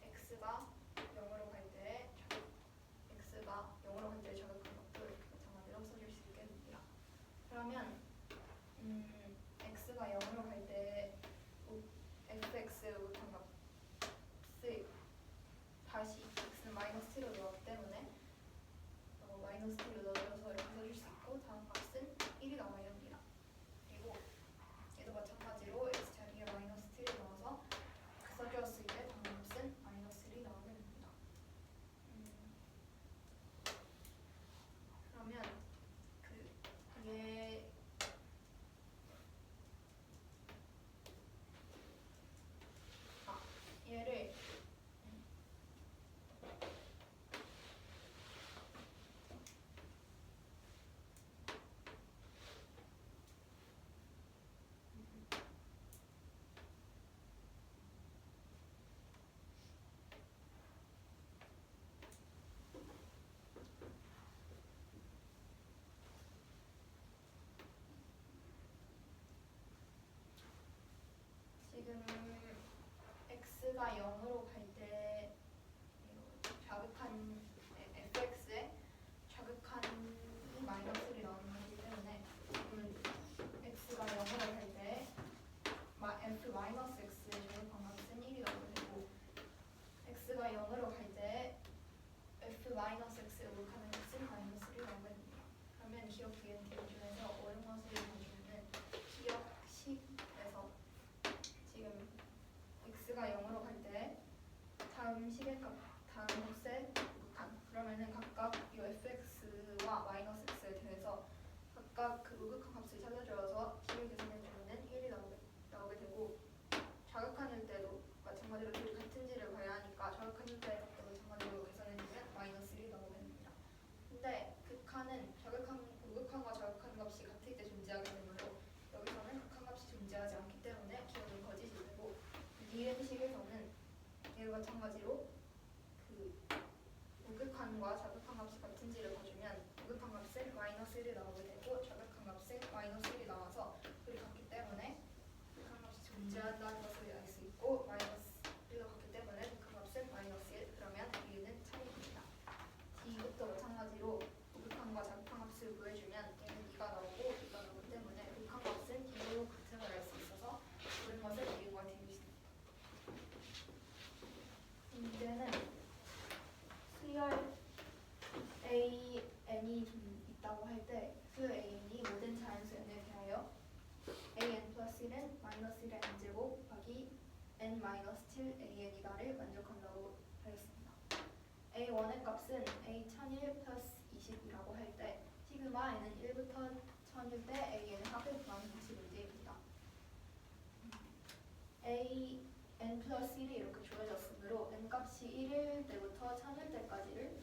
x가 0으로 갈 때 좌극한 값도 이렇게 마찬가지로 써줄 수 있게 됩니다. 그러면 x가 0으로 갈 때 fx의 우극한 값을 다시 x는 마이너스 t로 넣었기 때문에 마이너스 t로 넣어줘서 이렇게 써줄 수 있고, 다음 값은 1이 나와야 합니다. 그리고 얘도 마찬가지로 x 자리에 마이너스 t를 넣어서 써주었을 때 다음 값은 마이너스 1이 나오게 됩니다. 그러면 얘를 지금 x가 0으로 갈 때 좌극한 fx에 좌극한이 마이너스 1이 나오는 거기 때문에 지금 x가 0으로 갈 때 f 마이너스 x의 좌극한 값은 1이 나오게 되고, x가 0으로 갈 때 f 마이너스 x의 우극하는 값은 마이너스 1이 나오게 됩니다. 그러면 기억 디귿 중에서 옳은 것을 봐주면은 기억식에서 지금 x가 0으로 갈 때 다음 식의 값, 다음 값의 우극한, 그러면은 각각 이 fx와 마이너스 x에 대해서 각각 그 우극한 값을 찾아줘서 식을 계산해주면은 1이 나오게 되고, 좌극한일 때도 마찬가지로 둘이 같은지를 봐야 하니까 좌극한일 때 값도 마찬가지로 계산해주면 마이너스 1이 나오게 됩니다. 근데 극한은 우극한과 좌극한 값이 같을 때 존재하게 되므로 여기서는 극한 값이 존재하지 않기 때문에 기억은 거짓이 되고, 니은식에서는 얘와 마찬가지로 그 우극한과 좌극한 값이 같은지를 봐주면 우극한 값은 마이너스 1이 나오게 되고 좌극한 값은 마이너스 1이 나와서 둘이 같기 때문에 극한 값이 존재하지 n-7an이다를 만족한다고 하였습니다. a1의 값은 a1001 플러스 20이라고 할 때 시그마 n은 1부터 1000일 때 an의 합을 구하는 방식 문제입니다. n 플러스 1이 이렇게 주어졌으므로 n 값이 1일 때부터 1000일 때까지를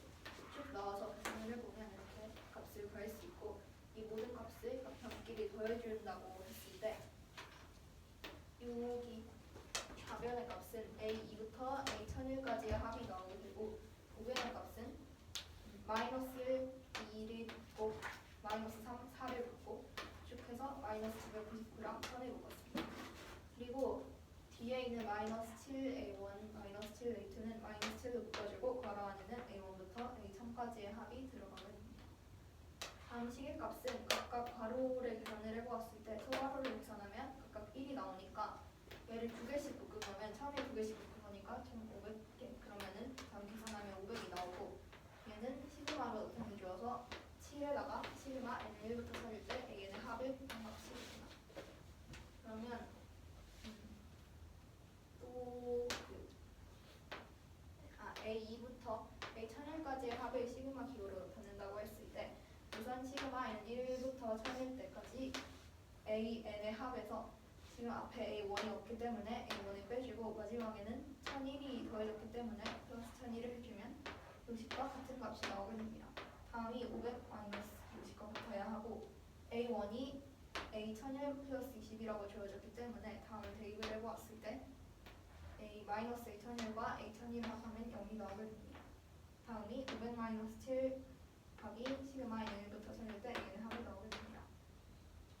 쭉 넣어서 계산을 해보면 이렇게 값을 구할 수 있고, 이 모든 값을 각형끼리 더해준다고 했을 때 여기 좌변의 값은 a2부터 a1001까지의 합이 나오게 되고, 우변의 값은 마이너스 2를 곱 마이너스 4를 곱고 쭉 해서 마이너스 999랑 1000을 묶었습니다. 그리고 뒤에 있는 마이너스 7a1, 마이너스 7a2는 마이너스 7을 묶어주고 괄호 안에는 a1부터 a1000까지의 합이 들어가게 됩니다. 다음 식의 값은 각각 괄호를 계산을 해보았을 때 소괄호를 계산하면 각각 1이 나오니까 얘를 2개씩 묶은 거면 처음에 2개씩 묶은 거니까 총 500개, 그러면은 다음 계산하면 500이 나오고, 얘는 시그마로 나타내주어서 7에다가 시그마 n1부터 1000일 때 an의 합을 곱한 값이입니다. 그러면 a2부터 a1001까지의 합을 시그마 기호로 나타낸다고 했을 때 우선 시그마 n1부터 1000일 때까지 an의 합에서 지금 앞에 a1이 없기 때문에 a1을 빼주고 마지막에는 1001이 더해졌기 때문에 플러스 1001을 해주면 60과 같은 값이 나오게 됩니다. 다음이 500 마이너스 60과 같아야 하고, a1이 a1001 플러스 20이라고 주어졌기 때문에 다음을 대입을 해보았을 때 a 마이너스 a1001과 a1001을 합하면 0이 나오게 됩니다. 다음이 500 마이너스 7 곱하기 시그마 n1부터 1000일 때 a의 합이 나오게 됩니다.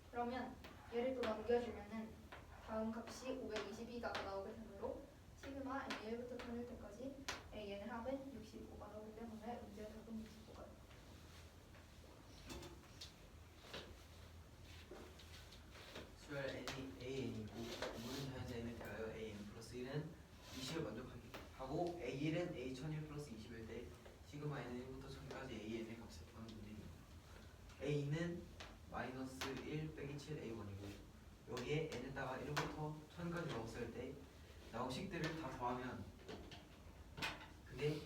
그러면 얘를 또 넘겨주면은 다음 값이 522가 나오게 되므로 시그마 n1부터 1000일 때까지 a의 합은 65가 나오기 때문에 문제의 답은 65가 됩니다. 수열 n이 an이고 모든 자연수 n을 대하여 an 플러스 1은 20을 만족하고 a1은 a1001 플러스 20일 때 시그마 n은 1부터 1000까지 an의 값을 구하는 문제입니다. a는 마이너스 1 빼기 7 a1이고 여기에 n에다가 1부터 1000까지 넣었을 때 나온 식들을 다 더하면 그게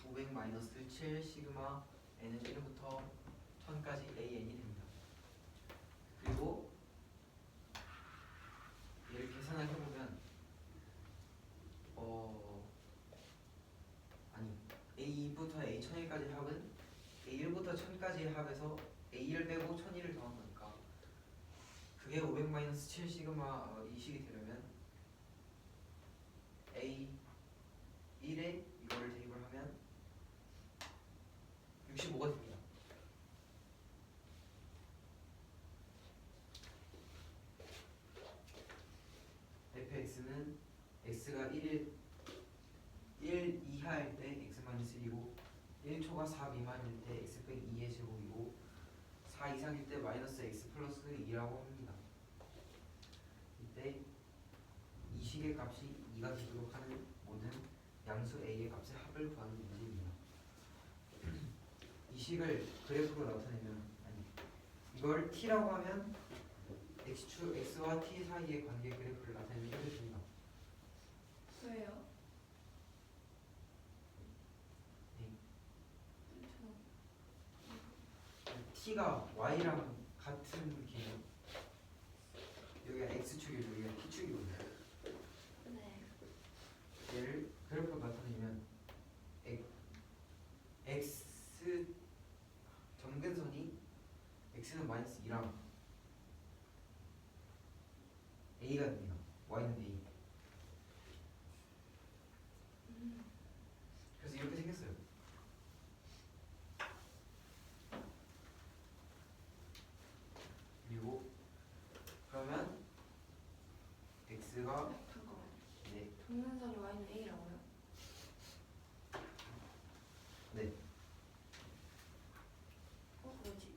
500 마이너스 7 시그마 n은 1부터 1000까지 an이 됩니다. 그리고 얘를 계산을 해보면 a2부터 a1001까지 합은 a1부터 1000까지의 합에서 a1 빼고 1001을 더한 거니까 그게 500 마이너스 7 시그마 이 식이 되려면 a1에 이거를 대입을 하면 65가 됩니다. fx는 x가 1 이하일 때 x-1이고 1초가 4 미만일 때 x 빼기 2의 제곱이고 4 이상일 때 마이너스 x 플러스 2라고 합니다. 이때 이 식의 값이 2가 되도록 하는 모든 양수 a의 값의 합을 구하는 문제입니다. 이 식을 그래프로 나타내면 이걸 t라고 하면 x와 t 사이의 관계 그래프를 나타내면 이렇게 됩니다. 왜요? t가 y랑 같은 개념. 여기가 x축이고 여기가 t축이거든요. 네. 얘를 그래프로 나타내면 x 점근선이 x는 마이너스 2랑 a가 됩니다. y는 a. 그래서 이렇게 생겼어요. 그리고 그러면 x가 잠깐만. 네, 동영상이 y는 a라고요? 네, 뭐지?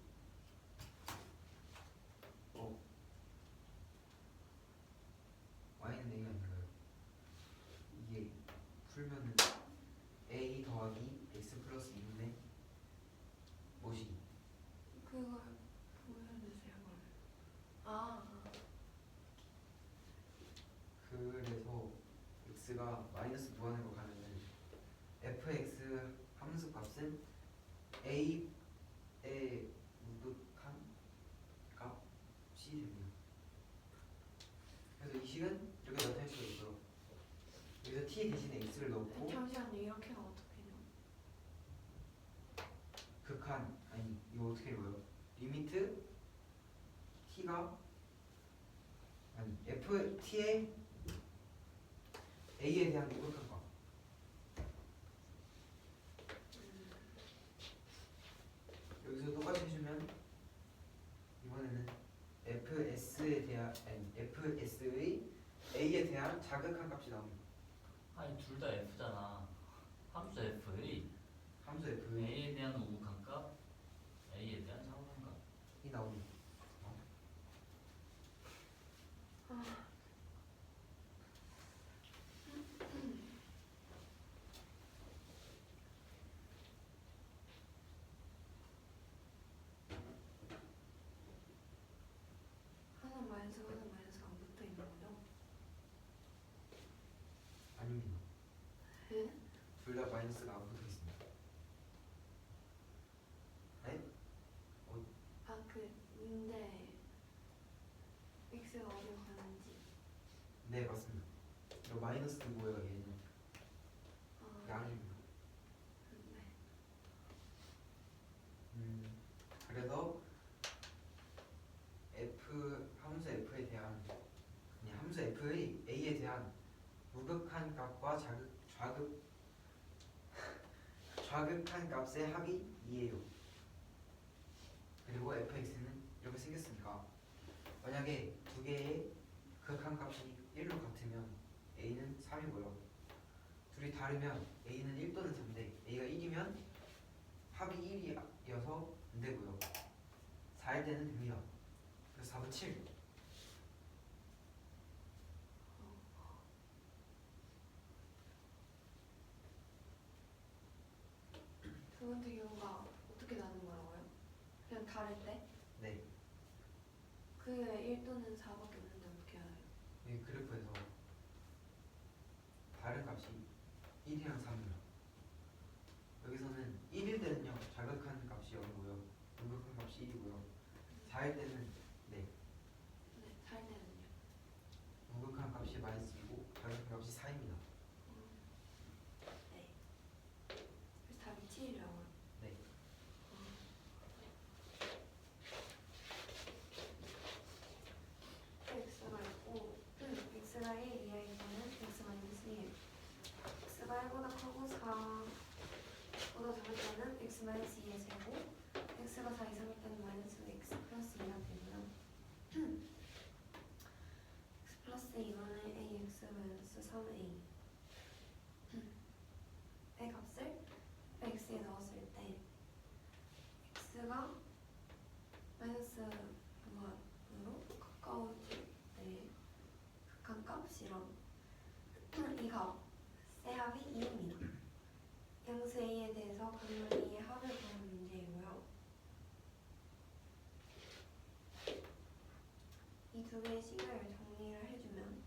y는 a가 아닌가요? 이게 풀면은 a 더하기 x 플러스 2분의 뭐시? 그걸 보여주세요. 아, 마이너스 무한으로 가면은 fx 함수 값은 a의 무극한 값이 됩니다. 그래서 이 식은 이렇게 나타낼 수가 있고요. 여기서 t 대신에 x를 넣고 잠시만요. 이렇게 하면 어떻게 해요? 극한 아니 이거 어떻게 읽어요? 리미트 t가 아니 f t의 a에 대한 무극한 값. 여기서 똑같이 해주면 이번에는 fs에 대한 아니 fs의 a에 대한 자극한 값이 나옵니다. 아니 둘 다 F잖아. 함수 F의 함수 f의 A에 대한 우극한 값, A에 대한 자극한 값. 이 나옵니다. 하나 마이너스가 안 붙어 있는 거죠? 아닙니다. 네? 둘 다 마이너스가 안 붙어 있습니다. 네? 근데 x가 어디로 가는지. 네 맞습니다. 이거 마이너스 뭐예요 얘는? 양입니다. 네. 그래서 함수 f에 대한 아니 함수 f의 a에 대한 무극한 값과 좌극한 값의 합이 2예요. 그리고 fx는 이렇게 생겼으니까 만약에 두 개의 극한 값이 1로 같으면 a는 3이고요. 둘이 다르면 a는 1 또는 3인데 a가 1이면 합이 1이어서 안 되고요. 4일 때는 됩니다. 그래서 4분 7. 두 번째 경우가 어떻게 나는 거라고요? 그냥 다를 때? 네. 그게 1 또는 4밖에 없는데 어떻게 알아요? 이 그래프에서 다른 값이 1이랑 3이요. 여기서는 1일 때는요 자극한 값이 0이고요 무극한 값이 1이고요 4일 때는 네, 살 때는요? 무극한 값이 마이너스이고 자극한 값이 4입니다. 네. 그래서 답이 7이라고요? 네. x가 있고 x가 1 이하에서는 x 마이너스 1 x가 1보다 크고 4보다 작을 때는 x 마이너스 2의 제곱 x가 4 이상일 때는 마이너스 x 플러스 2가 되고요. x 플러스 2분의 ax 마이너스 3a 의 값을 x에 넣었을 때 x가 마이너스 무한으로 가까워질 때 극한 값이랑 이 값의 합이 2입니다. 양수 a에 대해서 분모 a의 합을 구하는 문제이고요. 이 두 개의 식을 정리를 해주면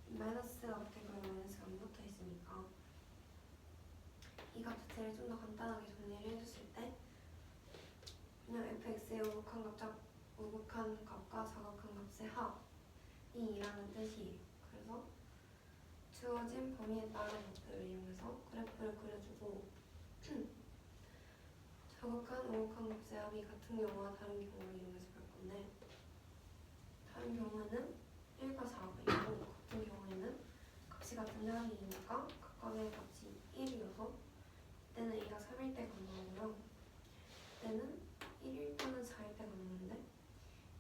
마이너스가 붙어있고 마이너스가 안 붙어 있으니까 이 값 자체를 좀 더 간단하게 정리를 해줬을 때 그냥 fx의 우극한 값과 사각한 값의 합이 2라는 뜻이에요. 그래서 주어진 범위에 따른 것들을 이용해서 그래프를 그려주고 저극한 우극한 값의 합이 같은 경우와 다른 경우를 이용해서 볼 건데 다른 경우에는 1과 4가 있고 같은 경우에는 값이 같은 합이 2니까 각각의 값이 1이어서 이때는 a가 3일 때 가능하고요. 이때는 1일 또는 4일 때 가능한데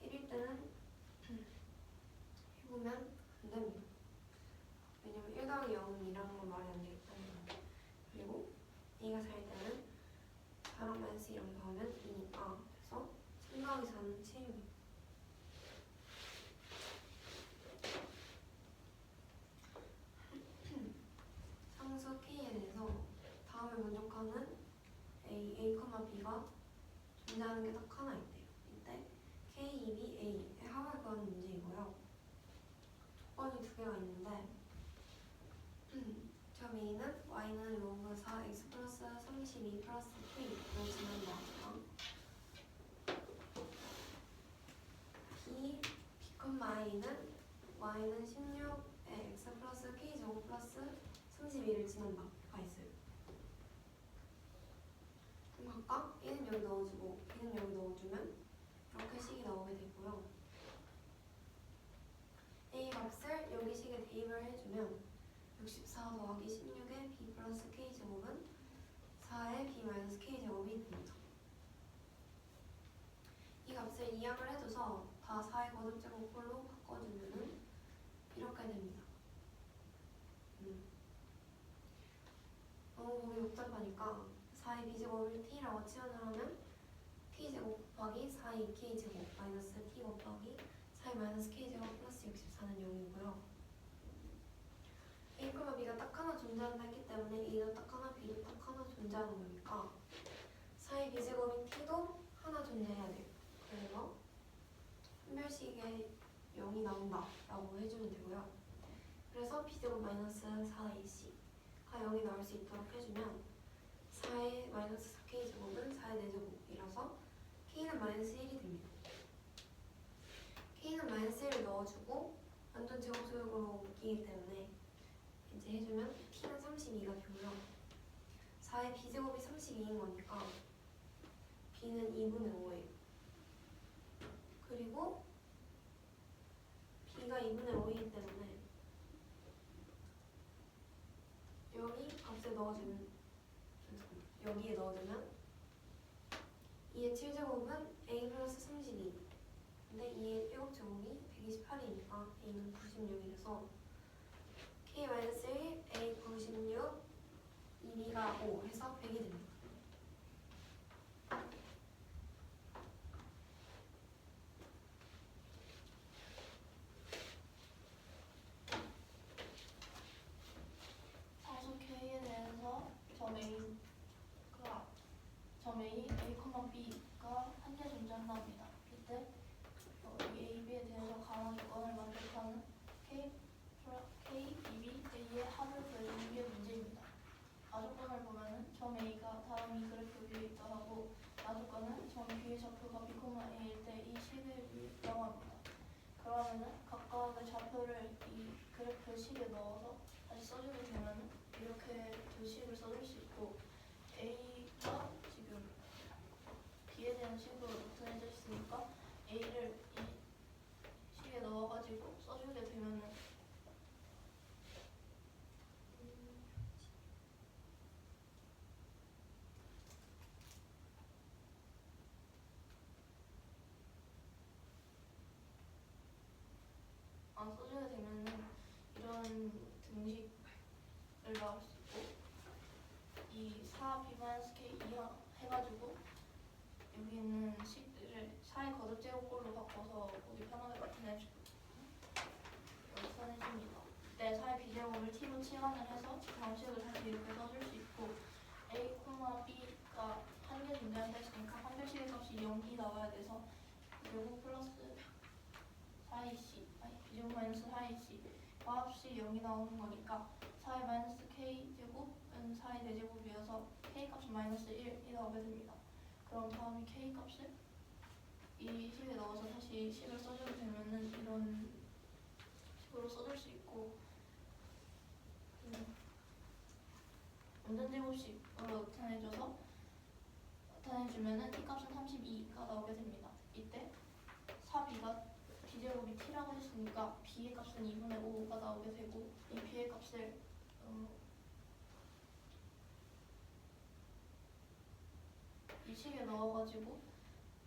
1일 때는 해보면 안 됩니다. 왜냐면 1 더하기 0은 2라는 건 말이 안 되기 때문에. 그리고 a가 4일 때는 4랑 마이너스 2랑 더하면 2니까 그래서 3 더하기 4는 7입니다. 상수 K에 대해서 다음을 만족하는 A, B가 존재하는 게 딱 하나 있대요. 이때 K, B, A의 합을 구하는 문제이고요. 조건이 두 개가 있는데 다음 a는 y는 로그 4 x 플러스 32 플러스 k를 지난다. b a는 y는 16에 x 플러스 k 제곱 플러스 32를 지난다. 가 있어요. 그럼 각각 a는 여기 넣어주고 b는 여기 넣어주면 이렇게 식이 나오게 되고요. a 값을 여기 식에 대입을 해주면 64 더하기 16의 b 플러스 k 제곱은 4의 b 마이너스 k 제곱이 됩니다. 이 값을 이항을 해줘서 다 4의 거듭제곱꼴로 바꿔주면은 이렇게 됩니다. 너무 보기 복잡하니까 4의 b제곱을 t라고 치환을 하면 t제곱 곱하기 4의 k제곱 마이너스 t 곱하기 4의 마이너스 k제곱 플러스 64는 0이고요. a, b가 딱 하나 존재한다 했기 때문에 a도 딱 하나, b도 딱 하나 존재하는 거니까 4의 b제곱인 t도 하나 존재해야 돼요. 그래서 한별식에 0이 나온다 라고 해주면 되고요. 그래서 b제곱 마이너스 4ac가 0이 나올 수 있도록 해주면 4의 마이너스 4k 제곱은 4의 4제곱이라서 k는 마이너스 1이 됩니다. k는 마이너스 1을 넣어주고 완전 제곱소역으로 옮기기 때문에 이제 해주면 t는 32가 되고요. 4의 b제곱이 32인 거니까 b는 2분의 5예요. 그리고 b가 2분의 5이기 때문에 여기 값에 넣어주면 여기에 넣어주면 2의 7제곱은 a 플러스 32 근데 2의 7제곱이 128이니까 a는 96이라서 k-1 a 96 2b가 5 해서 100이 됩니다. 상수 K에 대해서 점 A, 점 A, A, B가 한개 존재한다 합니다. 이때 이 A, B에 대해서 가상 조건을 만족하는 K, B, A의 합을 구해주는 게 문제입니다. 아조건을 보면은 점 A가 다음이 그래프 위에 있다 하고 아조건은 점 B의 좌표가 B, A일 때 이 식을 있다고 합니다. 그러면은 각각의 좌표를 이 그래프 식에 넣어서 다시 써주게 되면은 이렇게 두 식을 써줄 수 있고 A가 지금 B에 대한 식으로 나타내져 있으니까 A를 이 식에 넣어가지고 써주게 되면은 써주게 되면은 이런 등식을 나올 수 있고 이 4b-k 이하 해가지고 여기 있는 식들을 4의 거듭제곱꼴로 바꿔서 보기 편하게 나타내줍니다. 네, 4의 b제곱을 t로 치환을 해서 방식을 다시 이렇게 써줄 수 있고 a, b가 한 개 존재한다 했으니까 한별식의 값이 0이 나와야 돼서 제곱 플러스 4ac b제곱 마이너스 4ac 값이 0이 나오는 거니까 4의 마이너스 k제곱은 4의 4제곱이어서 k값은 마이너스 1이 나오게 됩니다. 그럼 다음이 k값을 이 식에 넣어서 다시 식을 써주게 되면은 이런 식으로 써줄 수 있고 완전 제곱식으로 나타내주면은 t값은 32가 나오게 됩니다. 이때 4b가 b제곱이 t라고 했으니까 b의 값은 2분의 5가 나오게 되고 이 b의 값을 이 식에 넣어가지고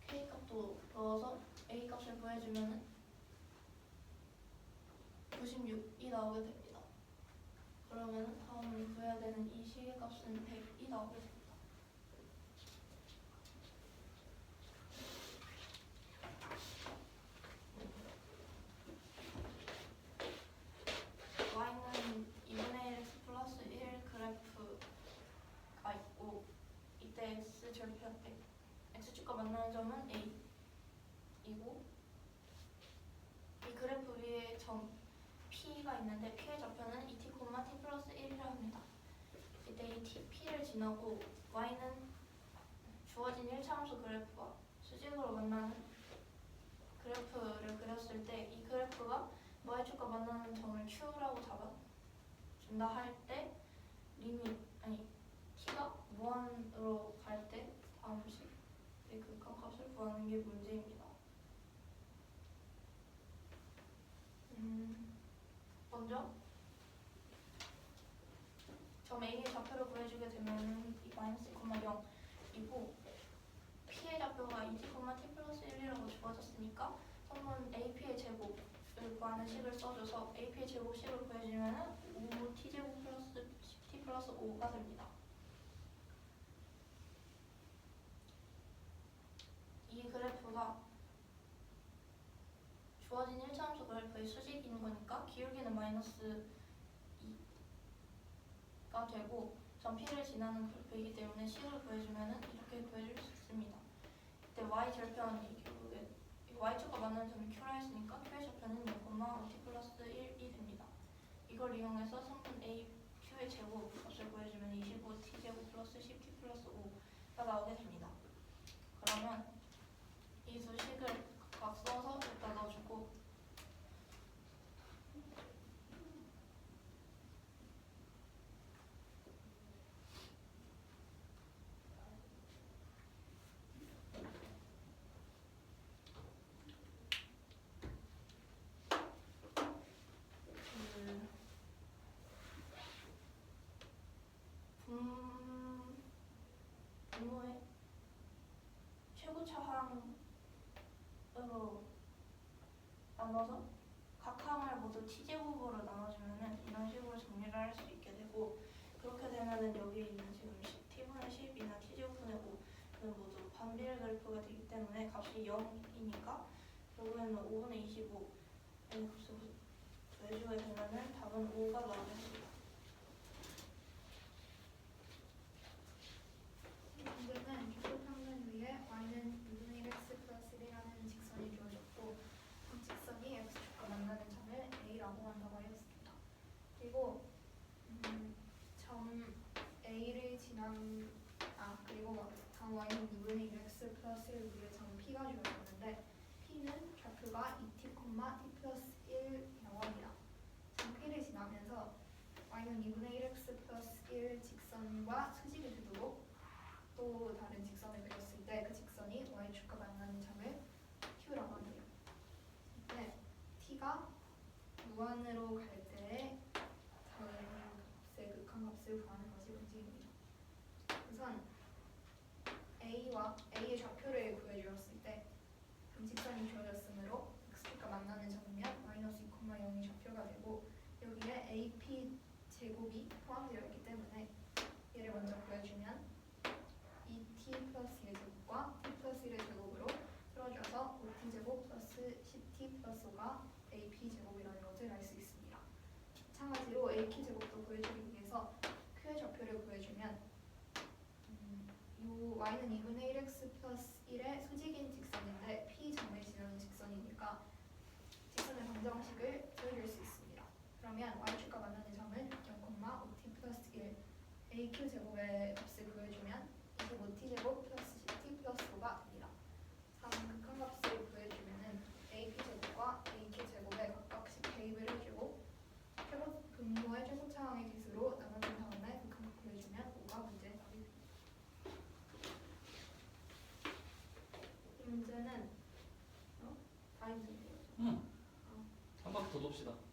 k 값도 넣어서 a 값을 구해주면은 96이 나오게 됩니다. 그러면은 다음에 구해야 되는 이 식의 값은 100이 나오게 됩니다. y는 2분의 1 x 플러스 1 그래프가 있고 이때 x축과 만나는 점은 a이고 이 그래프 위에 점 P가 있는데 P의 좌표는 2t, t 플러스 1이라 합니다. 이때 이 P를 지나고 Y는 주어진 1차함수 그래프가 수직으로 만나는 그래프를 그렸을 때 이 그래프가 Y축과 만나는 점을 Q라고 잡아준다 할 때 T가 무한으로 갈 때 다음 식의 극한값을 구하는 게 문제입니다. 먼저 점 A의 좌표를 구해주게 되면 이 마이너스 2,0이고 P의 좌표가 2t, t 플러스 1이라고 주어졌으니까 선분 AP의 제곱을 구하는 식을 써줘서 AP의 제곱식을 구해주면 5t제곱 플러스 10t 플러스 5가 됩니다. 이 그래프가 주어진 1차함수 그래프의 수직인 거니까 기울기는 마이너스 2가 되고 점 P를 지나는 그래프이기 때문에 식을 구해주면 이렇게 구해줄 수 있습니다. 이때 Y 절편이 결국에 Y축과 만나는 점이 Q라 했으니까 Q의 절편은 0,5t 플러스 1이 됩니다. 이걸 이용해서 성분 A, Q의 제곱 값을 구해주면 25t 제곱 플러스 10t 플러스 5가 나오게 됩니다. 그러면 이 두 식을 각각 써서 여기다 넣어주고 분모의 최고차항으로 나눠서 각 항을 모두 t제곱으로 나눠주면 이런 식으로 정리를 할 수 있게 되고 그렇게 되면 여기 있는 지금 t분의 10이나 t제곱분의 5는 모두 반비례 그래프가 되기 때문에 값이 0이니까 결국에는 5분의 25의 값을 구해주게 되면 답은 5가 나오게 됩니다. 문제는 최소평면 위에 y는 2분의 1x 플러스 1이라는 직선이 주어졌고 이 직선이 x축과 만나는 점을 a라고 한다고 하였습니다. 그리고 점 a를 그리고 다음 y는 2분의 1x 플러스 1 위에 점 p가 주어졌는데 p는 좌표가 2t, t 플러스 1이라고 합니다. 점 p를 지나면서 y는 2분의 1x 플러스 1 직선과 수직을 두고 또 다른 직선을 그렸을 때 그 직선이 y축과 만나는 점을 q라고 합니다. 이때 t가 무한으로 갈 때 다음 값의 극한값을 구하는 것이 문제입니다. 우선 a의 좌표를 구해주었을 때 직선이 주어졌으므로 x축과 만나는 점이면 마이너스 2,0이 좌표가 되고 여기에 AP 제곱이 포함되어 있기 때문에 얘를 먼저 구해주면 2t 플러스 1의 제곱과 t 플러스 1의 제곱으로 풀어줘서 5t 제곱 플러스 10t 플러스 5가 AP 제곱이라는 것을 알 수 있습니다. 마찬가지로 AK 제곱도 구해주기 위해서 Q의 좌표를 구해주면 y는 2분의 1x 플러스 1의 수직인 직선인데 P 점을 지나는 직선이니까 직선의 방정식을 구해줄 수 있습니다. 그러면 y축과 만나는 점은 0,5t 플러스 1 AQ 제곱의 값을 구해주면 25t 제곱 플러스 10t 플러스 5가 됩니다. 다음 극한값을 구해주면 AP 제곱과 AK 제곱에 각각씩 대입을 해주고 분모의 최소차항의 개수로 나누는 다음에 극한값 구해주면 5가 문제의 답이 됩니다. 이 문제는 다 힘든데요. 한 바퀴 더 돕시다.